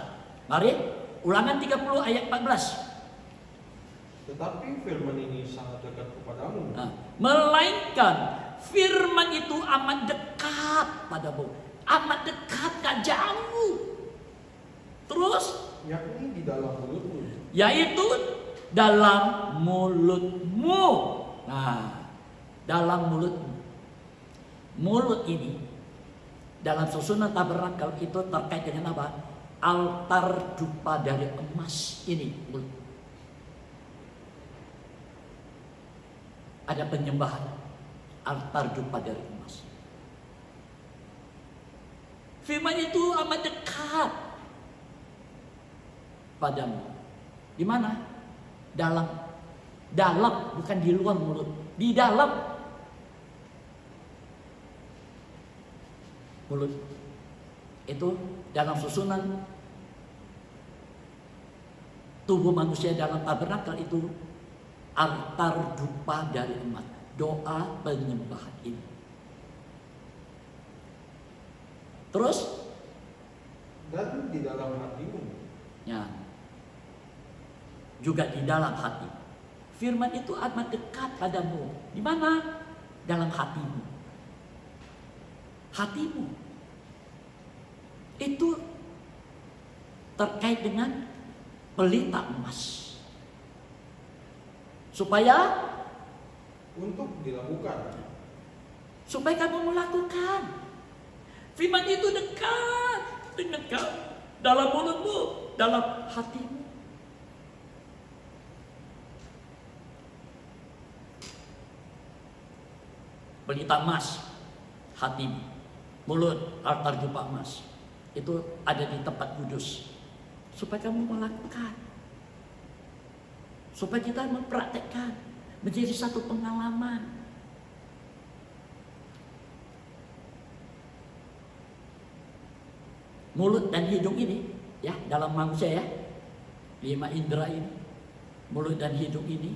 Mari, Ulangan 30 ayat 14. Tetapi firman ini sangat dekat kepadamu. Melainkan firman itu amat dekat padamu. Amat dekat, gak jauh. Terus? Yakni di dalam mulutmu. Yaitu dalam mulutmu. Nah, dalam mulutmu. Mulut ini dalam susunan tabernakel itu terkait dengan apa? Altar dupa dari emas. Ini mulut. Ada penyembahan altar dupa dari emas. Firman itu amat dekat padamu. Di mana? Dalam, bukan di luar mulut, di dalam mulut. Itu dalam susunan tubuh manusia dalam tabernakel itu altar dupa dari emas. Doa penyembahan ini. Terus, dan di dalam hatimu. ya, juga di dalam hati. Firman itu amat dekat padamu. Di mana? Dalam hatimu. Hatimu itu terkait dengan pelita emas. Supaya Supaya kamu melakukan. Firman itu dekat dengan kamu, dalam mulutmu, dalam hatimu. Pelita emas, hati, mulut, altar jumpa emas. Itu ada di tempat kudus. Supaya kamu melakukan. Supaya kita mempraktekkan. Menjadi satu pengalaman. Mulut dan hidung ini, ya, dalam manusia ya, 5 indera ini, mulut dan hidung ini,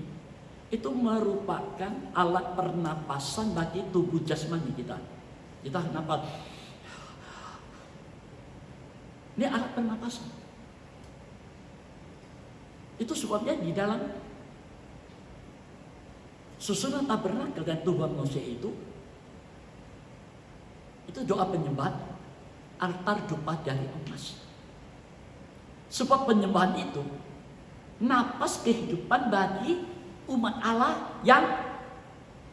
itu merupakan alat pernapasan bagi tubuh jasmani kita. Kita napas. Ini alat pernapasan. Itu sebabnya di dalam susunan tabernakel dan tubuh manusia itu doa penyembahan, altar dupa dari emas. Sebab penyembahan itu napas kehidupan bagi umat Allah yang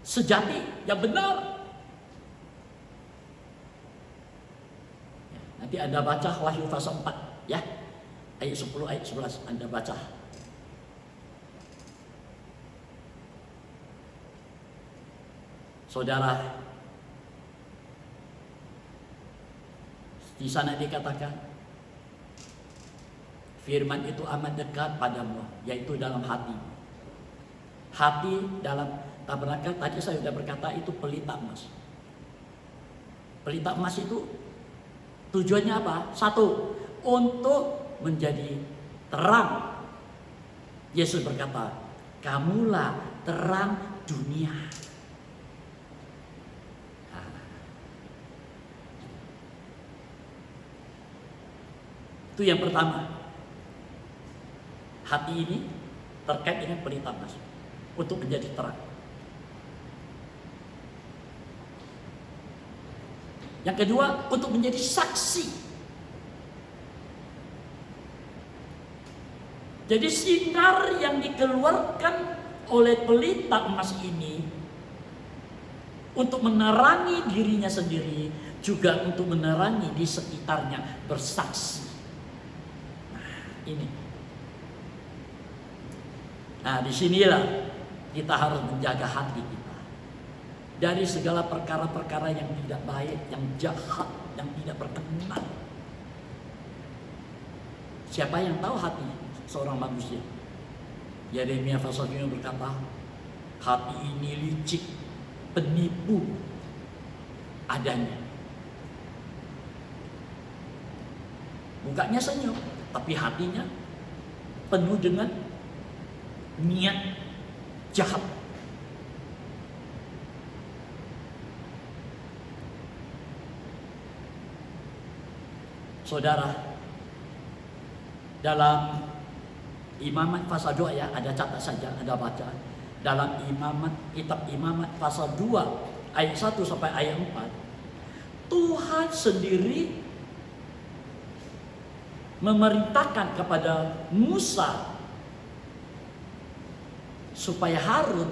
sejati, yang benar. Nanti Anda baca Wahyu pasal 4 ya. Ayat 10, ayat 11 Anda baca. Saudara, di sana dikatakan firman itu amat dekat padamu, yaitu dalam hati. Hati dalam tabernakel tadi saya sudah berkata itu pelita emas. Pelita emas itu tujuannya apa? Satu, untuk menjadi terang. Yesus berkata, kamulah terang dunia. Itu yang pertama. Hati ini terkait dengan pelita emas untuk menjadi terang. Yang kedua, untuk menjadi saksi. Jadi sinar yang dikeluarkan oleh pelita emas ini untuk menerangi dirinya sendiri, juga untuk menerangi di sekitarnya, bersaksi. Ini. Nah, disinilah kita harus menjaga hati kita dari segala perkara-perkara yang tidak baik, yang jahat, yang tidak berkenan. Siapa yang tahu hati seorang manusia? Yeremia pasal 5 berkata, hati ini licik, penipu adanya. Mukanya senyum, tapi hatinya penuh dengan niat jahat. Saudara, dalam Imamat pasal 2 ya, ada catat saja, ada baca. Dalam kitab Imamat pasal 2 ayat 1 sampai ayat 4, Tuhan sendiri memerintahkan kepada Musa supaya Harun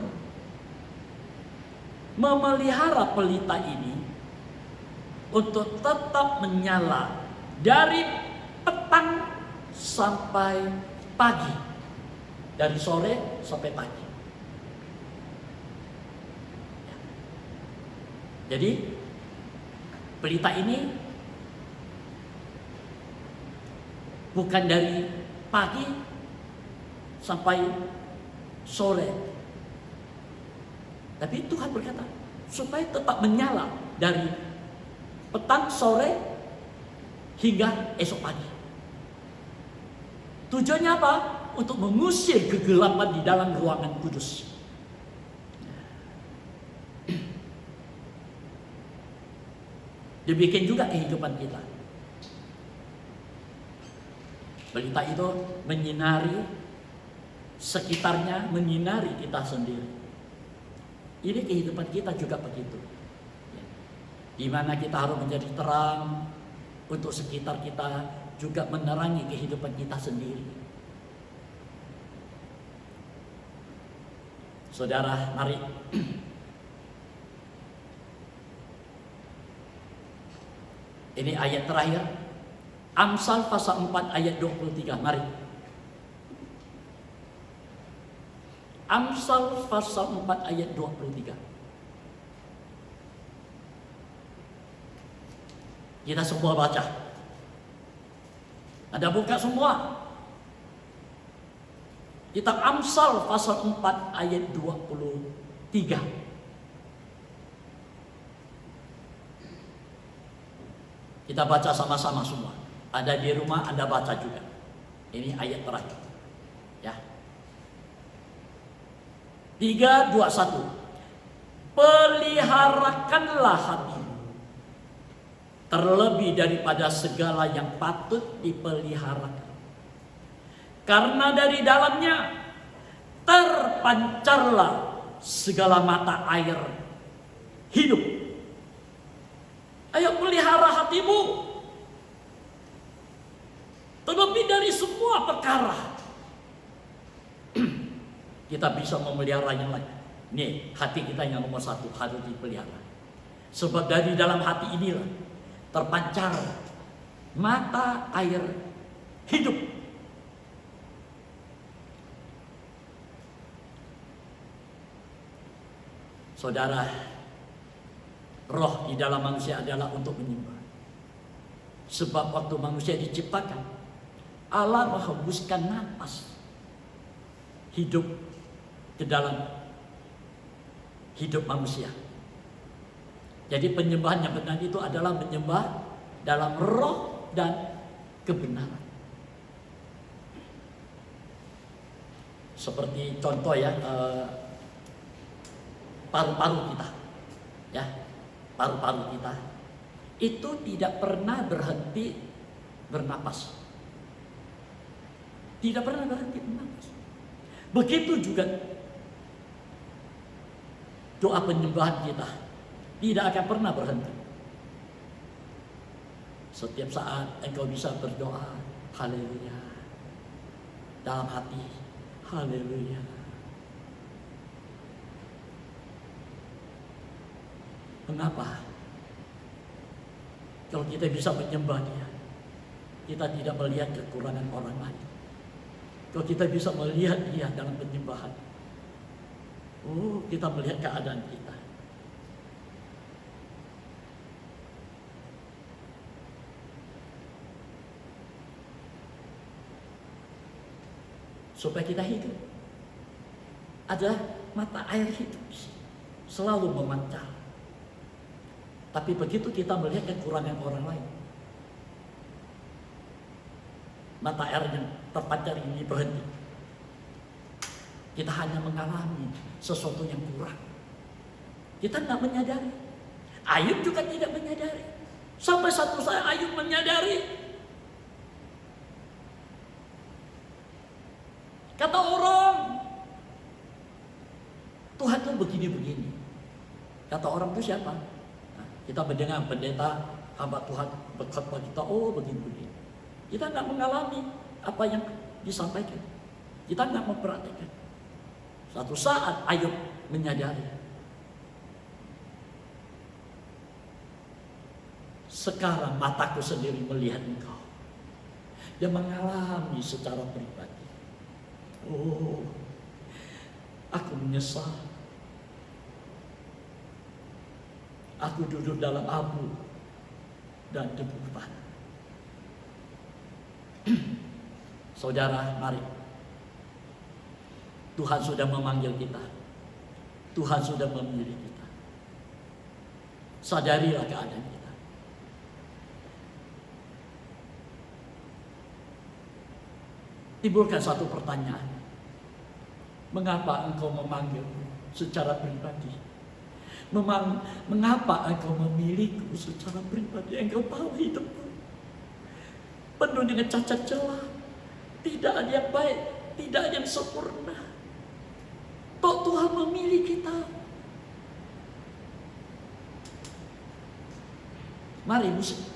memelihara pelita ini untuk tetap menyala dari petang sampai pagi, dari sore sampai pagi. Jadi pelita ini bukan dari pagi sampai sore, tapi Tuhan berkata supaya tetap menyala dari petang, sore hingga esok pagi. Tujuannya apa? Untuk mengusir kegelapan di dalam ruangan kudus. Dibikin juga kehidupan kita. Berita itu menyinari sekitarnya, menyinari kita sendiri. Ini kehidupan kita juga begitu. Di mana kita harus menjadi terang untuk sekitar kita, juga menerangi kehidupan kita sendiri. Saudara, mari ini ayat terakhir, Amsal pasal 4 ayat 23. Mari. Amsal pasal 4 ayat 23. Kita semua baca. Anda buka semua. Kitab Amsal pasal 4 ayat 23. Kita baca sama-sama semua. Ada di rumah, Anda baca juga. Ini ayat terakhir. Ya. 3, 2, 1. Peliharakanlah hatimu terlebih daripada segala yang patut dipeliharakan. Karena dari dalamnya terpancarlah segala mata air hidup. Ayo pelihara hatimu terlebih dari semua perkara. Kita bisa memelihara yang lain. Nih, hati kita yang nomor 1 harus dipelihara. Sebab dari dalam hati inilah terpancar mata air hidup. Saudara, roh di dalam manusia adalah untuk menyembah. Sebab waktu manusia diciptakan, Allah menghembuskan napas hidup ke dalam hidup manusia. Jadi penyembahan yang benar itu adalah menyembah dalam roh dan kebenaran. Seperti contoh ya, paru-paru kita, ya, paru-paru kita itu tidak pernah berhenti bernapas, tidak pernah berhenti bernapas. Begitu juga doa penyembahan kita tidak akan pernah berhenti. Setiap saat engkau bisa berdoa, haleluya, dalam hati, haleluya. Mengapa? Kalau kita bisa menyembah Dia, kita tidak melihat kekurangan orang lain. Kalau kita bisa melihat Dia dalam penyembahan, kita melihat keadaan kita. Supaya kita hidup, ada mata air hidup selalu memancar. Tapi begitu kita melihat kekurangan orang lain, mata air yang terpancar ini berhenti. Kita hanya mengalami sesuatu yang kurang. Kita tidak menyadari. Ayub juga tidak menyadari. Sampai satu saat Ayub menyadari. Kata orang, Tuhan itu begini-begini. Kata orang itu siapa? Nah, kita mendengar pendeta, hamba Tuhan berkhotbah kita, begini-begini. Kita tidak mengalami apa yang disampaikan. Kita tidak memperhatikan. Suatu saat Ayub menyadari. Sekarang mataku sendiri melihat engkau. Dia mengalami secara pribadi. Aku menyesal. Aku duduk dalam abu dan debu tanah. Saudara, mari. Tuhan sudah memanggil kita. Tuhan sudah memilih kita. Sadarilah keadaan kita. Timbulkan satu pertanyaan. Mengapa engkau memanggil secara pribadi? Memang mengapa engkau memilihku secara pribadi? Engkau tahu hidupku penuh dengan cacat celah. Tidak ada yang baik, tidak ada yang sempurna. Toh Tuhan memilih kita. Mari musik.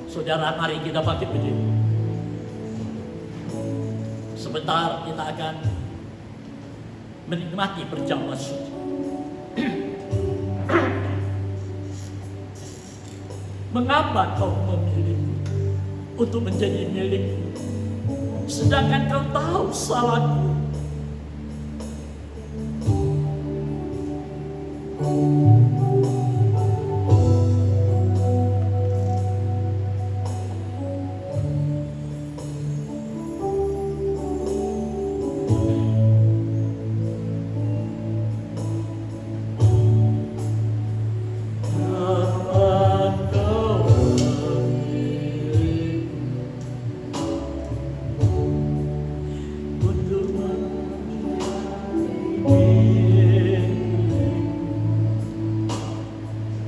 Saudara, mari kita bangkit berdiri. Sebentar kita akan menikmati perjamuan suci. Mengapa kau memilihku untuk menjadi milikmu, sedangkan kau tahu salahku?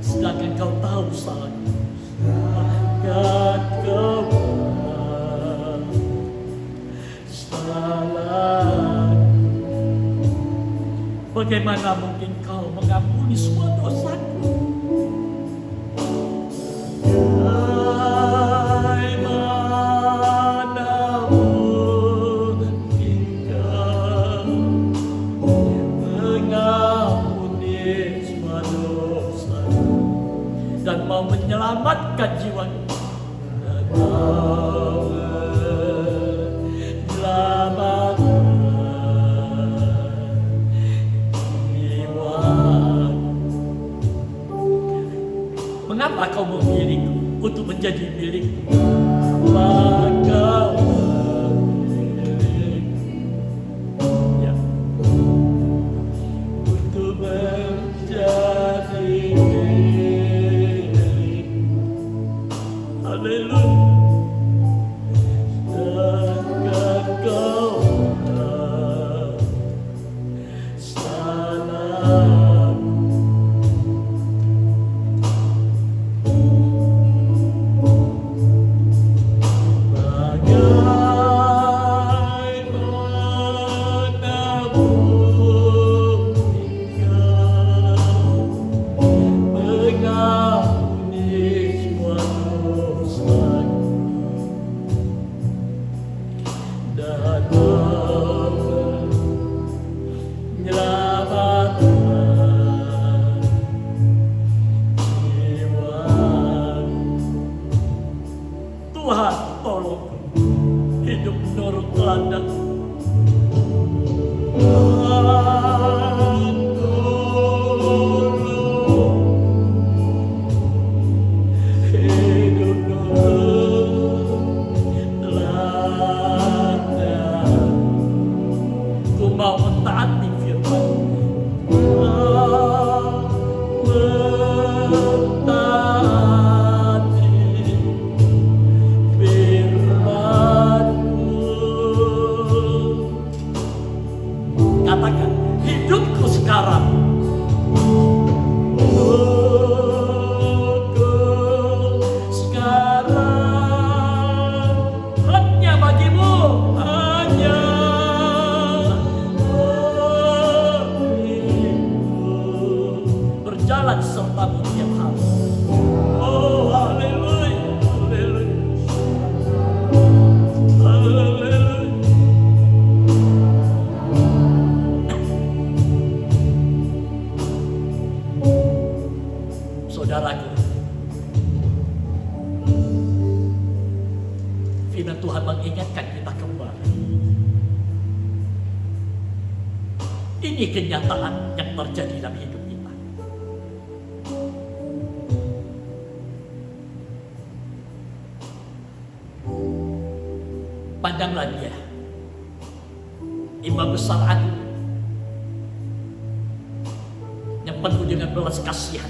Sedangkan kau tahu salahku. Sedangkan kau tahu salahku. Bagaimana mungkin kau mengampuni semua dosaku? Bagaimana mungkin kau mengampuni semua dosaku dan mau menyelamatkan jiwaku? Mengapa kau memilihku untuk menjadi milikmu? Maka ya, untuk menjadi milikmu. Haleluya. Sedangkan kau salah. Tuhan, tolong hidup menurut teladan. Hidup menurut teladan. Ku mau mentaati firman. Katakan, hidupku sekarang hanya bagimu, hanya berjalan sertamu tiap hari. Oh, haleluya, haleluya, haleluya. Saudaraku, firman Tuhan mengingatkan kita kembali. Ini kenyataan yang terjadi dalam hidup kita. Pandanglah dia, Imam besar Agung yang penuh dengan belas kasihan.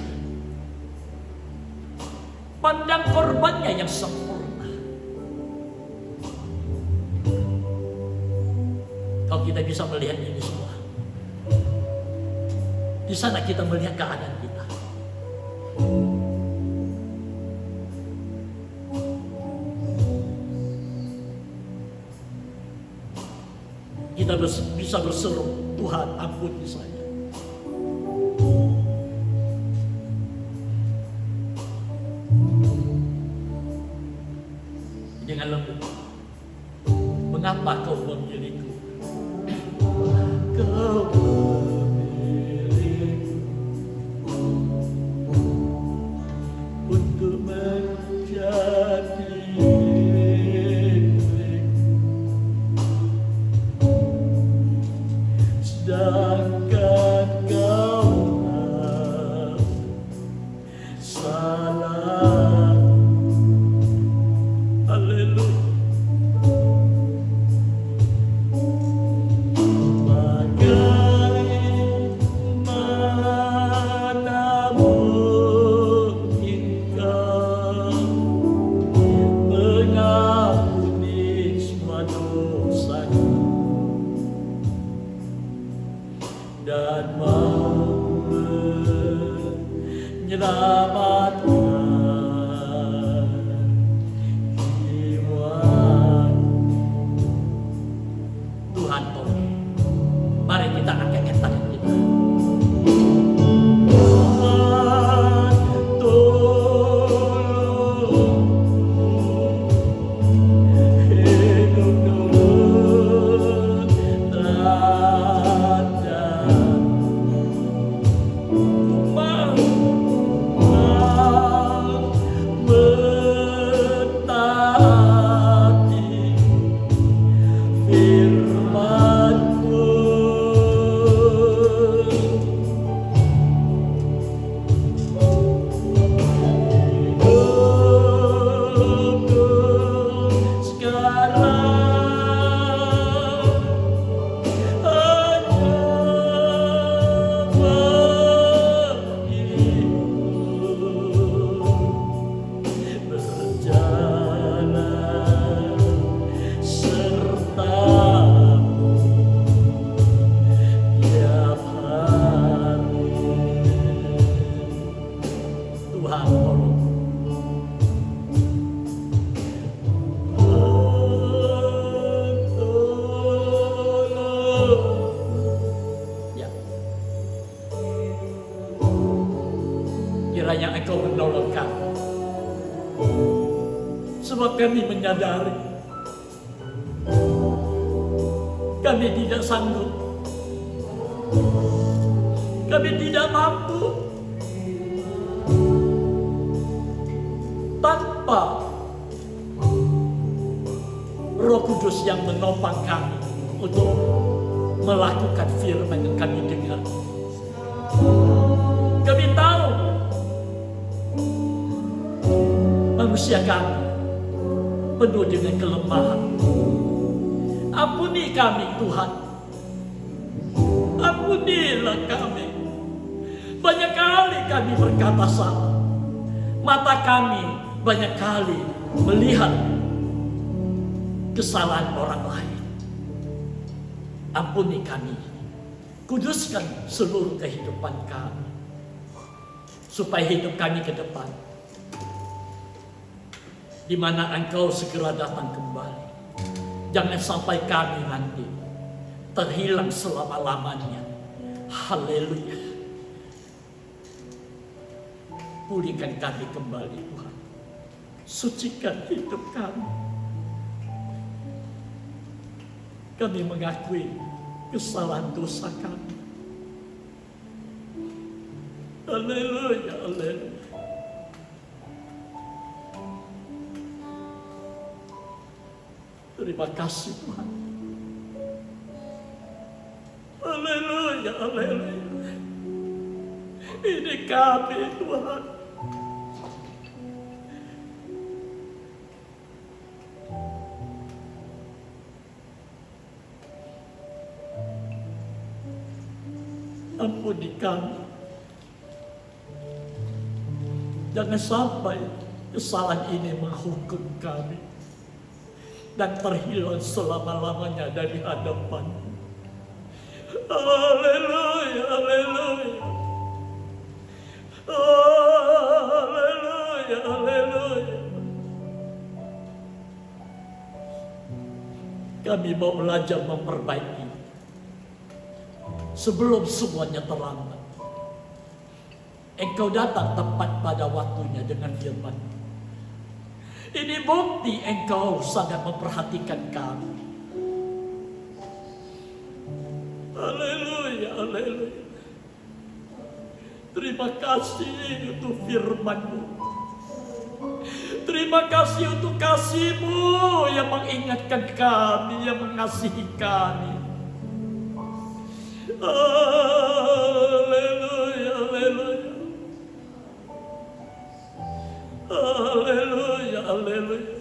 Pandang korbannya yang sempurna. Kalau kita bisa melihat ini semua, di sana kita melihat keadaan kita. Kita bisa berseru, Tuhan ampuni saya. Dengan lembut, mengapa kau memilihku? Kau memilihku untuk menjadi sedangkan kau salah. Haleluya. Bagaimana mungkin kau mengampuni semua dosaku dan mau menyelamatkan jiwa. Tuhan tolong, mari kita angkatkan tangan kita. Tuhan tolong, hidup dulu tanda. Mentaati firman-Mu, hidupku sekarang hanya berjalan serta-Mu tiap hari. Tuhan tolong. Ya, kiranya Engkau menolong kami, sebab kami menyadari kami tidak sanggup, kami tidak mampu tanpa Roh Kudus yang menopang kami untuk melakukan firman yang kami dengar. Kami tahu manusia kami penuh dengan kelemahan. Ampuni kami Tuhan, ampunilah kami. Banyak kali kami berkata salah, mata kami banyak kali melihat kesalahan orang lain. Ampuni kami, kuduskan seluruh kehidupan kami, supaya hidup kami ke depan, di mana Engkau segera datang kembali. Jangan sampai kami nanti terhilang selama-lamanya. Haleluya. Pulihkan kami kembali Tuhan. Sucikan hidup kami. Kami mengakui kesalahan dosa kami. Haleluya, haleluya. Terima kasih Tuhan. Haleluya, haleluya. Ini kami Tuhan. Ampuni kami. Jangan sampai kesalahan ini menghukum kami dan terhilang selama-lamanya dari hadapan-Mu. Haleluya, haleluya. Haleluya, haleluya. Kami mau belajar memperbaiki sebelum semuanya terlambat. Engkau datang tepat pada waktunya dengan firman. Ini bukti Engkau sangat memperhatikan kami. Haleluya, haleluya. Terima kasih untuk firman-Mu. Terima kasih untuk kasih-Mu yang mengingatkan kami, yang mengasihi kami. Haleluya, haleluya. Haleluya, haleluya.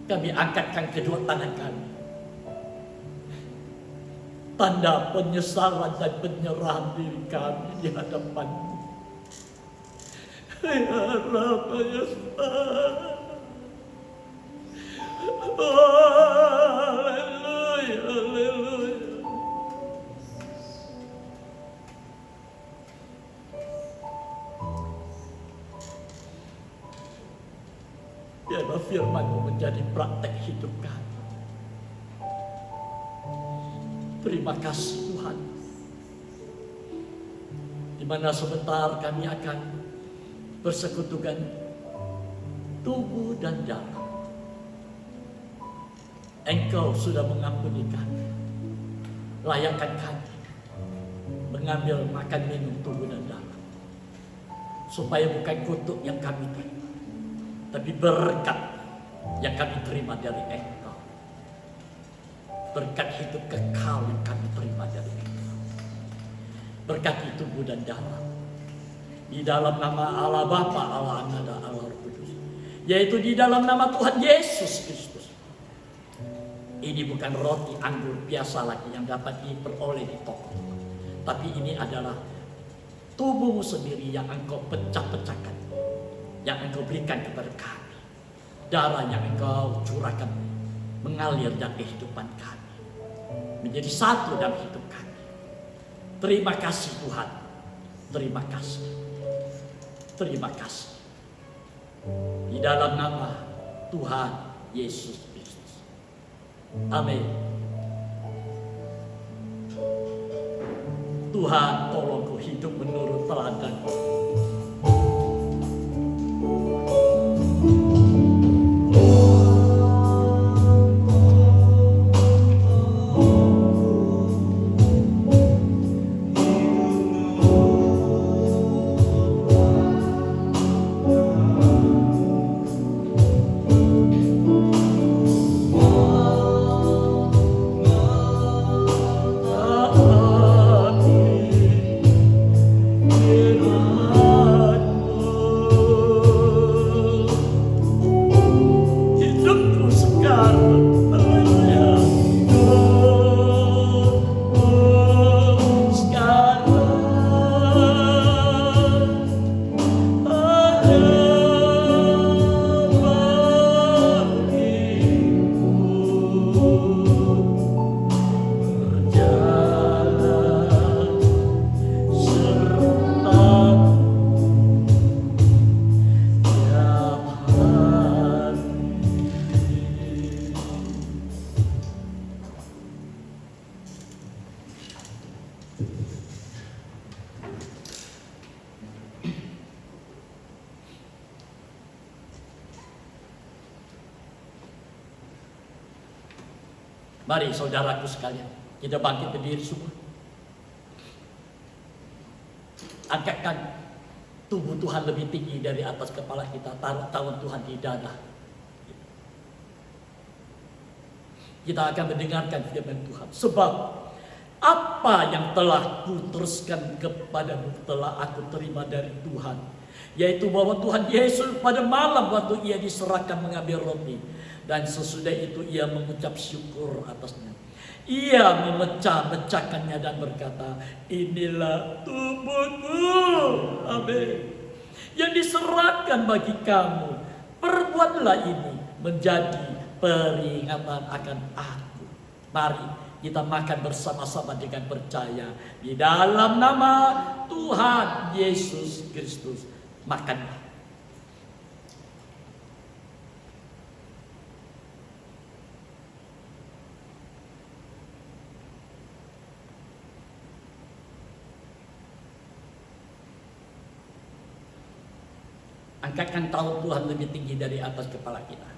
Kami angkatkan kedua tangan kami. Tanda penyesalan dan penyerahan diri kami di hadapan-Mu. Ya Rabb, ya haleluya, haleluya. Biarlah firman-Mu menjadi praktek hidup kami. Terima kasih Tuhan. Di mana sebentar kami akan bersekutukan tubuh dan darah. Engkau sudah mengampuni kami. Layakkan kami mengambil makan minum tubuh dan darah. Supaya bukan kutuk yang kami terima, tapi berkat yang kami terima dari Engkau. Berkat hidup kekal yang kami terima dari Engkau. Berkati tubuh dan darah. Di dalam nama Allah Bapa, Allah Anak dan Allah Roh Kudus. Yaitu di dalam nama Tuhan Yesus Kristus. Ini bukan roti anggur biasa lagi yang dapat diperoleh di toko. Tapi ini adalah tubuh-Mu sendiri yang Engkau pecah-pecahkan. Yang Engkau berikan kepada kami. Darah yang Engkau curahkan mengalir dalam kehidupan kami. Menjadi satu dalam hidup kami. Terima kasih Tuhan. Terima kasih. Terima kasih. Di dalam nama Tuhan Yesus Kristus. Amin. Tuhan tolong ku hidup menurut teladan-Mu. Mari saudaraku sekalian, kita bangkit berdiri semua. Angkatkan tubuh Tuhan lebih tinggi dari atas kepala kita. Taruh tangan Tuhan di dada. Kita akan mendengarkan firman Tuhan. Sebab Apa yang telah kuteruskan kepadamu telah aku terima dari Tuhan, yaitu bahwa Tuhan Yesus pada malam waktu ia diserahkan mengambil roti, dan sesudah itu ia mengucap syukur atasnya. Ia memecah-mecahkannya dan berkata, inilah tubuhku, amin, yang diserahkan bagi kamu. Perbuatlah ini menjadi peringatan akan aku. Mari kita makan bersama-sama dengan percaya di dalam nama Tuhan Yesus Kristus. Makanlah. Angkatkan tangan Tuhan lebih tinggi dari atas kepala kita.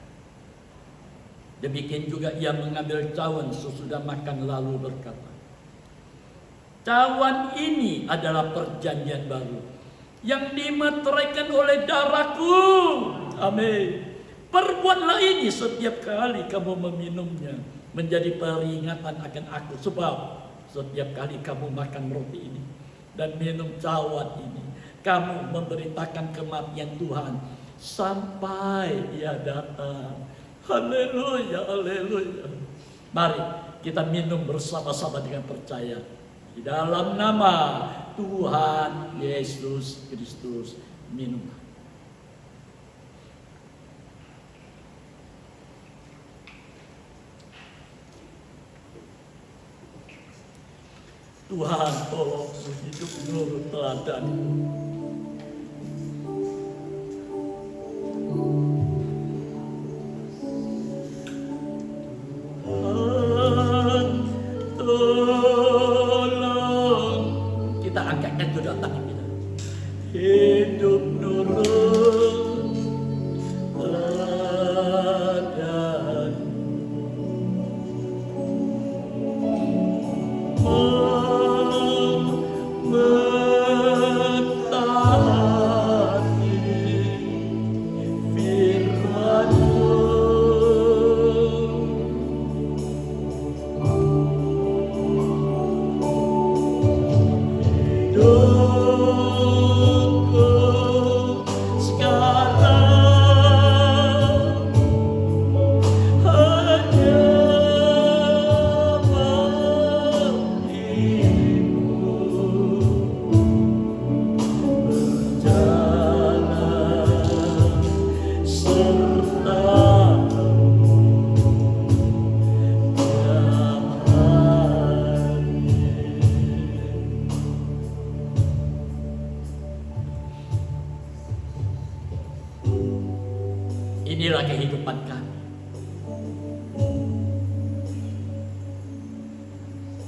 Demikian juga ia mengambil cawan sesudah makan lalu berkata, cawan ini adalah perjanjian baru yang dimeteraikan oleh darahku. Amin. Perbuatlah ini setiap kali kamu meminumnya menjadi peringatan akan aku. Sebab setiap kali kamu makan roti ini dan minum cawan ini, kamu memberitakan kematian Tuhan sampai Ia datang. Haleluya, haleluya. Mari kita minum bersama-sama dengan percaya di dalam nama Tuhan Yesus Kristus. Minum. Tuhan tolong hidup menurut teladan-Mu. Tolong kita angkatkan kedua tangan kita. Hidup nurut teladan, mentaati firman-Mu. Inilah kehidupan kami.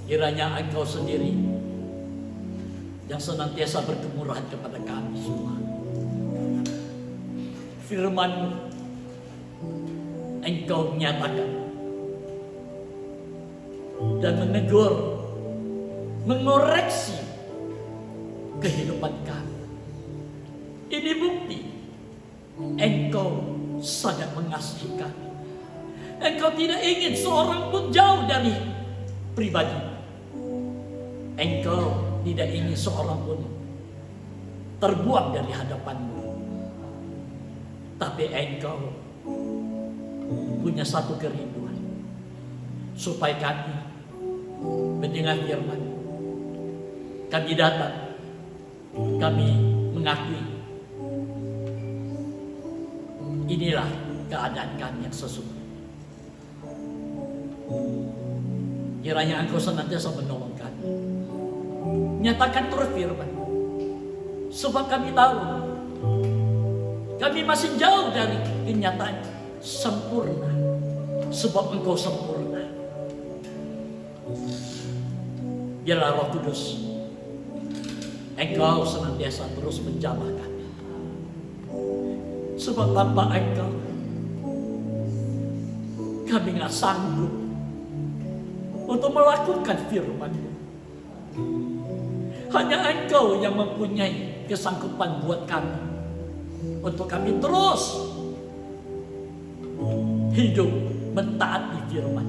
Kiranya Engkau sendiri yang senantiasa berkemurahan kepada kami semua. Firman-Mu Engkau nyatakan dan menegur, mengoreksi kehidupan kami. Ini bukti Engkau sangat mengasihi kami. Engkau tidak ingin seorang pun jauh dari pribadi. Engkau tidak ingin seorang pun terbuang dari hadapan-Mu. Tapi Engkau punya satu kerinduan, supaya kami mendengar firman. Kami datang, kami mengakui inilah keadaan kami yang sesungguhnya. Kiranya Engkau senantiasa menolong kami. Nyatakan terus firman, sebab kami tahu kami masih jauh dari kenyataan sempurna, sebab Engkau sempurna. Biarlah Roh Kudus Engkau senantiasa terus menjamah kami, sebab tanpa Engkau kami gak sanggup untuk melakukan firman-Mu. Hanya Engkau yang mempunyai kesanggupan buat kami, untuk kami terus hidup mentaati firman.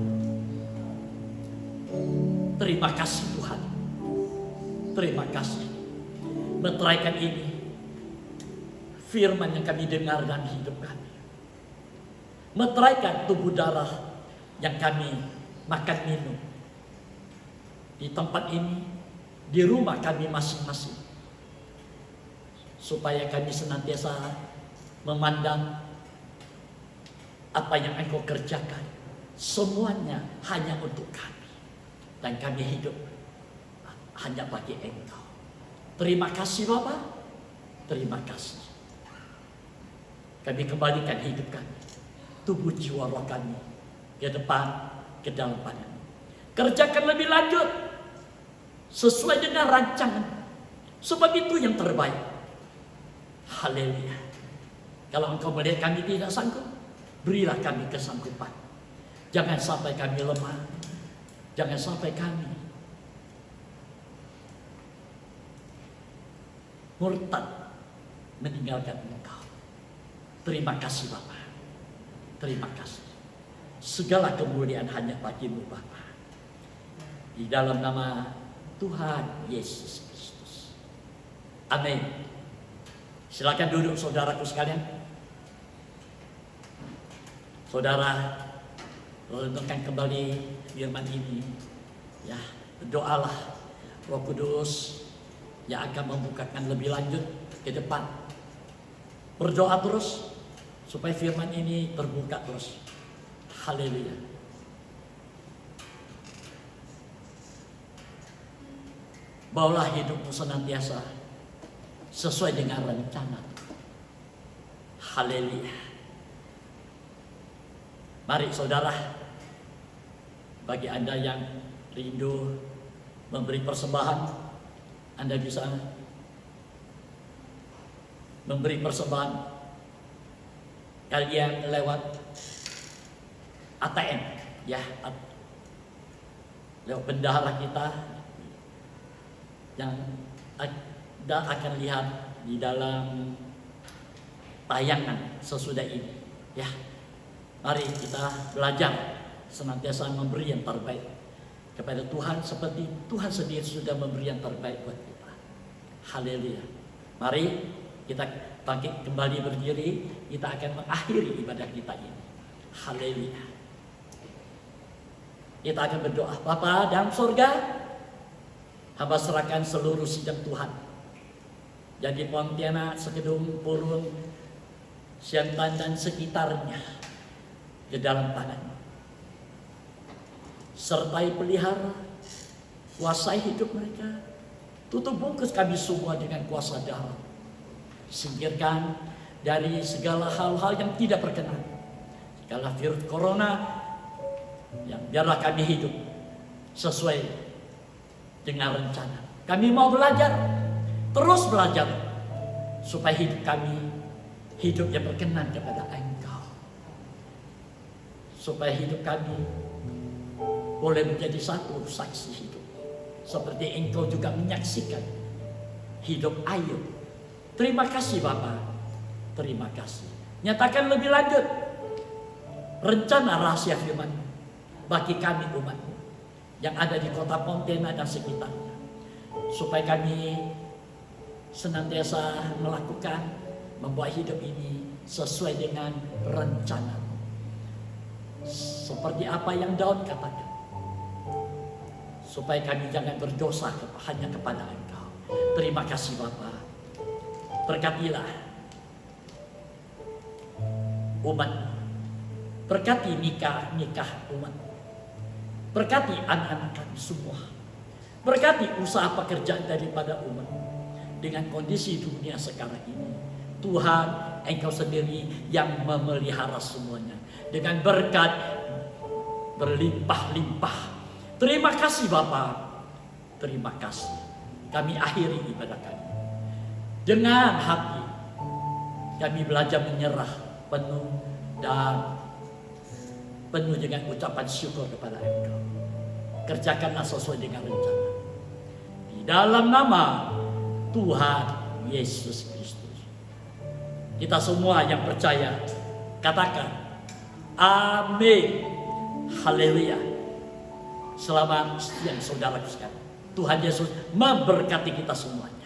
Terima kasih Tuhan. Terima kasih. Meteraikan ini firman yang kami dengar dan hidup kami. Meteraikan tubuh darah yang kami makan minum di tempat ini, di rumah kami masing-masing, supaya kami senantiasa memandang apa yang Engkau kerjakan semuanya hanya untuk kami, dan kami hidup hanya bagi Engkau. Terima kasih Bapa, terima kasih. Kami kembalikan hidup kami, tubuh jiwa roh kami ke depan, ke dalam Padamu. Kerjakan lebih lanjut sesuai dengan rancangan, sebab itu yang terbaik. Haleluya. Kalau Engkau melihat kami tidak sanggup, berilah kami kesanggupan. Jangan sampai kami lemah, jangan sampai kami murtad meninggalkan Engkau. Terima kasih Bapa. Terima kasih. Segala kemuliaan hanya bagi-Mu Bapa. Di dalam nama Tuhan Yesus Kristus. Amin. Silakan duduk saudaraku sekalian. Saudara, renungkan kembali firman ini. Ya, berdoalah Roh Kudus yang akan membukakan lebih lanjut ke depan. Berdoa terus supaya firman ini terbuka terus. Haleluya. Bawalah hidupmu senantiasa sesuai dengan rencana. Haleluya. Mari saudara, bagi Anda yang rindu memberi persembahan, Anda bisa memberi persembahan kalian lewat ATM, ya, lewat bendahara kita yang Anda akan lihat di dalam tayangan sesudah ini, ya. Mari kita belajar senantiasa memberi yang terbaik kepada Tuhan, seperti Tuhan sendiri sudah memberi yang terbaik buat kita. Haleluya. Mari kita bangkit kembali berdiri, kita akan mengakhiri ibadah kita ini. Haleluya. Kita akan berdoa. Bapa dalam surga, hamba serahkan seluruh sidang Tuhan. Jadi Pontianak, Sekedung, Purun, Siantan dan sekitarnya ke dalam tangan. Sertai pelihara, kuasai hidup mereka. Tutup bungkus kami semua dengan kuasa darah. Singkirkan dari segala hal-hal yang tidak berkenan. Segala virus corona, yang biarlah kami hidup sesuai dengan rencana. Kami mau belajar, terus belajar, supaya hidup kami hidup yang berkenan kepada Engkau. Supaya hidup kami boleh menjadi satu saksi hidup, seperti Engkau juga menyaksikan hidup Ayub. Terima kasih Bapa, terima kasih. Nyatakan lebih lanjut rencana rahasia firman bagi kami umat-Mu yang ada di kota Pontianak dan sekitarnya, supaya kami senantiasa melakukan, membuat hidup ini sesuai dengan rencana, seperti apa yang Daud katakan, supaya kami jangan berdosa hanya kepada Engkau. Terima kasih Bapa. Berkatilah umat, berkati nikah umat, berkati anak-anak kami semua, berkati usaha pekerjaan daripada umat. Dengan kondisi dunia sekarang ini, Tuhan Engkau sendiri yang memelihara semuanya dengan berkat berlimpah-limpah. Terima kasih Bapa, terima kasih. Kami akhiri ibadah kami dengan hati kami belajar menyerah penuh dan penuh dengan ucapan syukur kepada Engkau. Kerjakanlah sesuai dengan rencana. Di dalam nama Tuhan Yesus Kristus. Kita semua yang percaya katakan amin. Haleluya. Selamat siang saudara sekalian. Tuhan Yesus memberkati kita semua.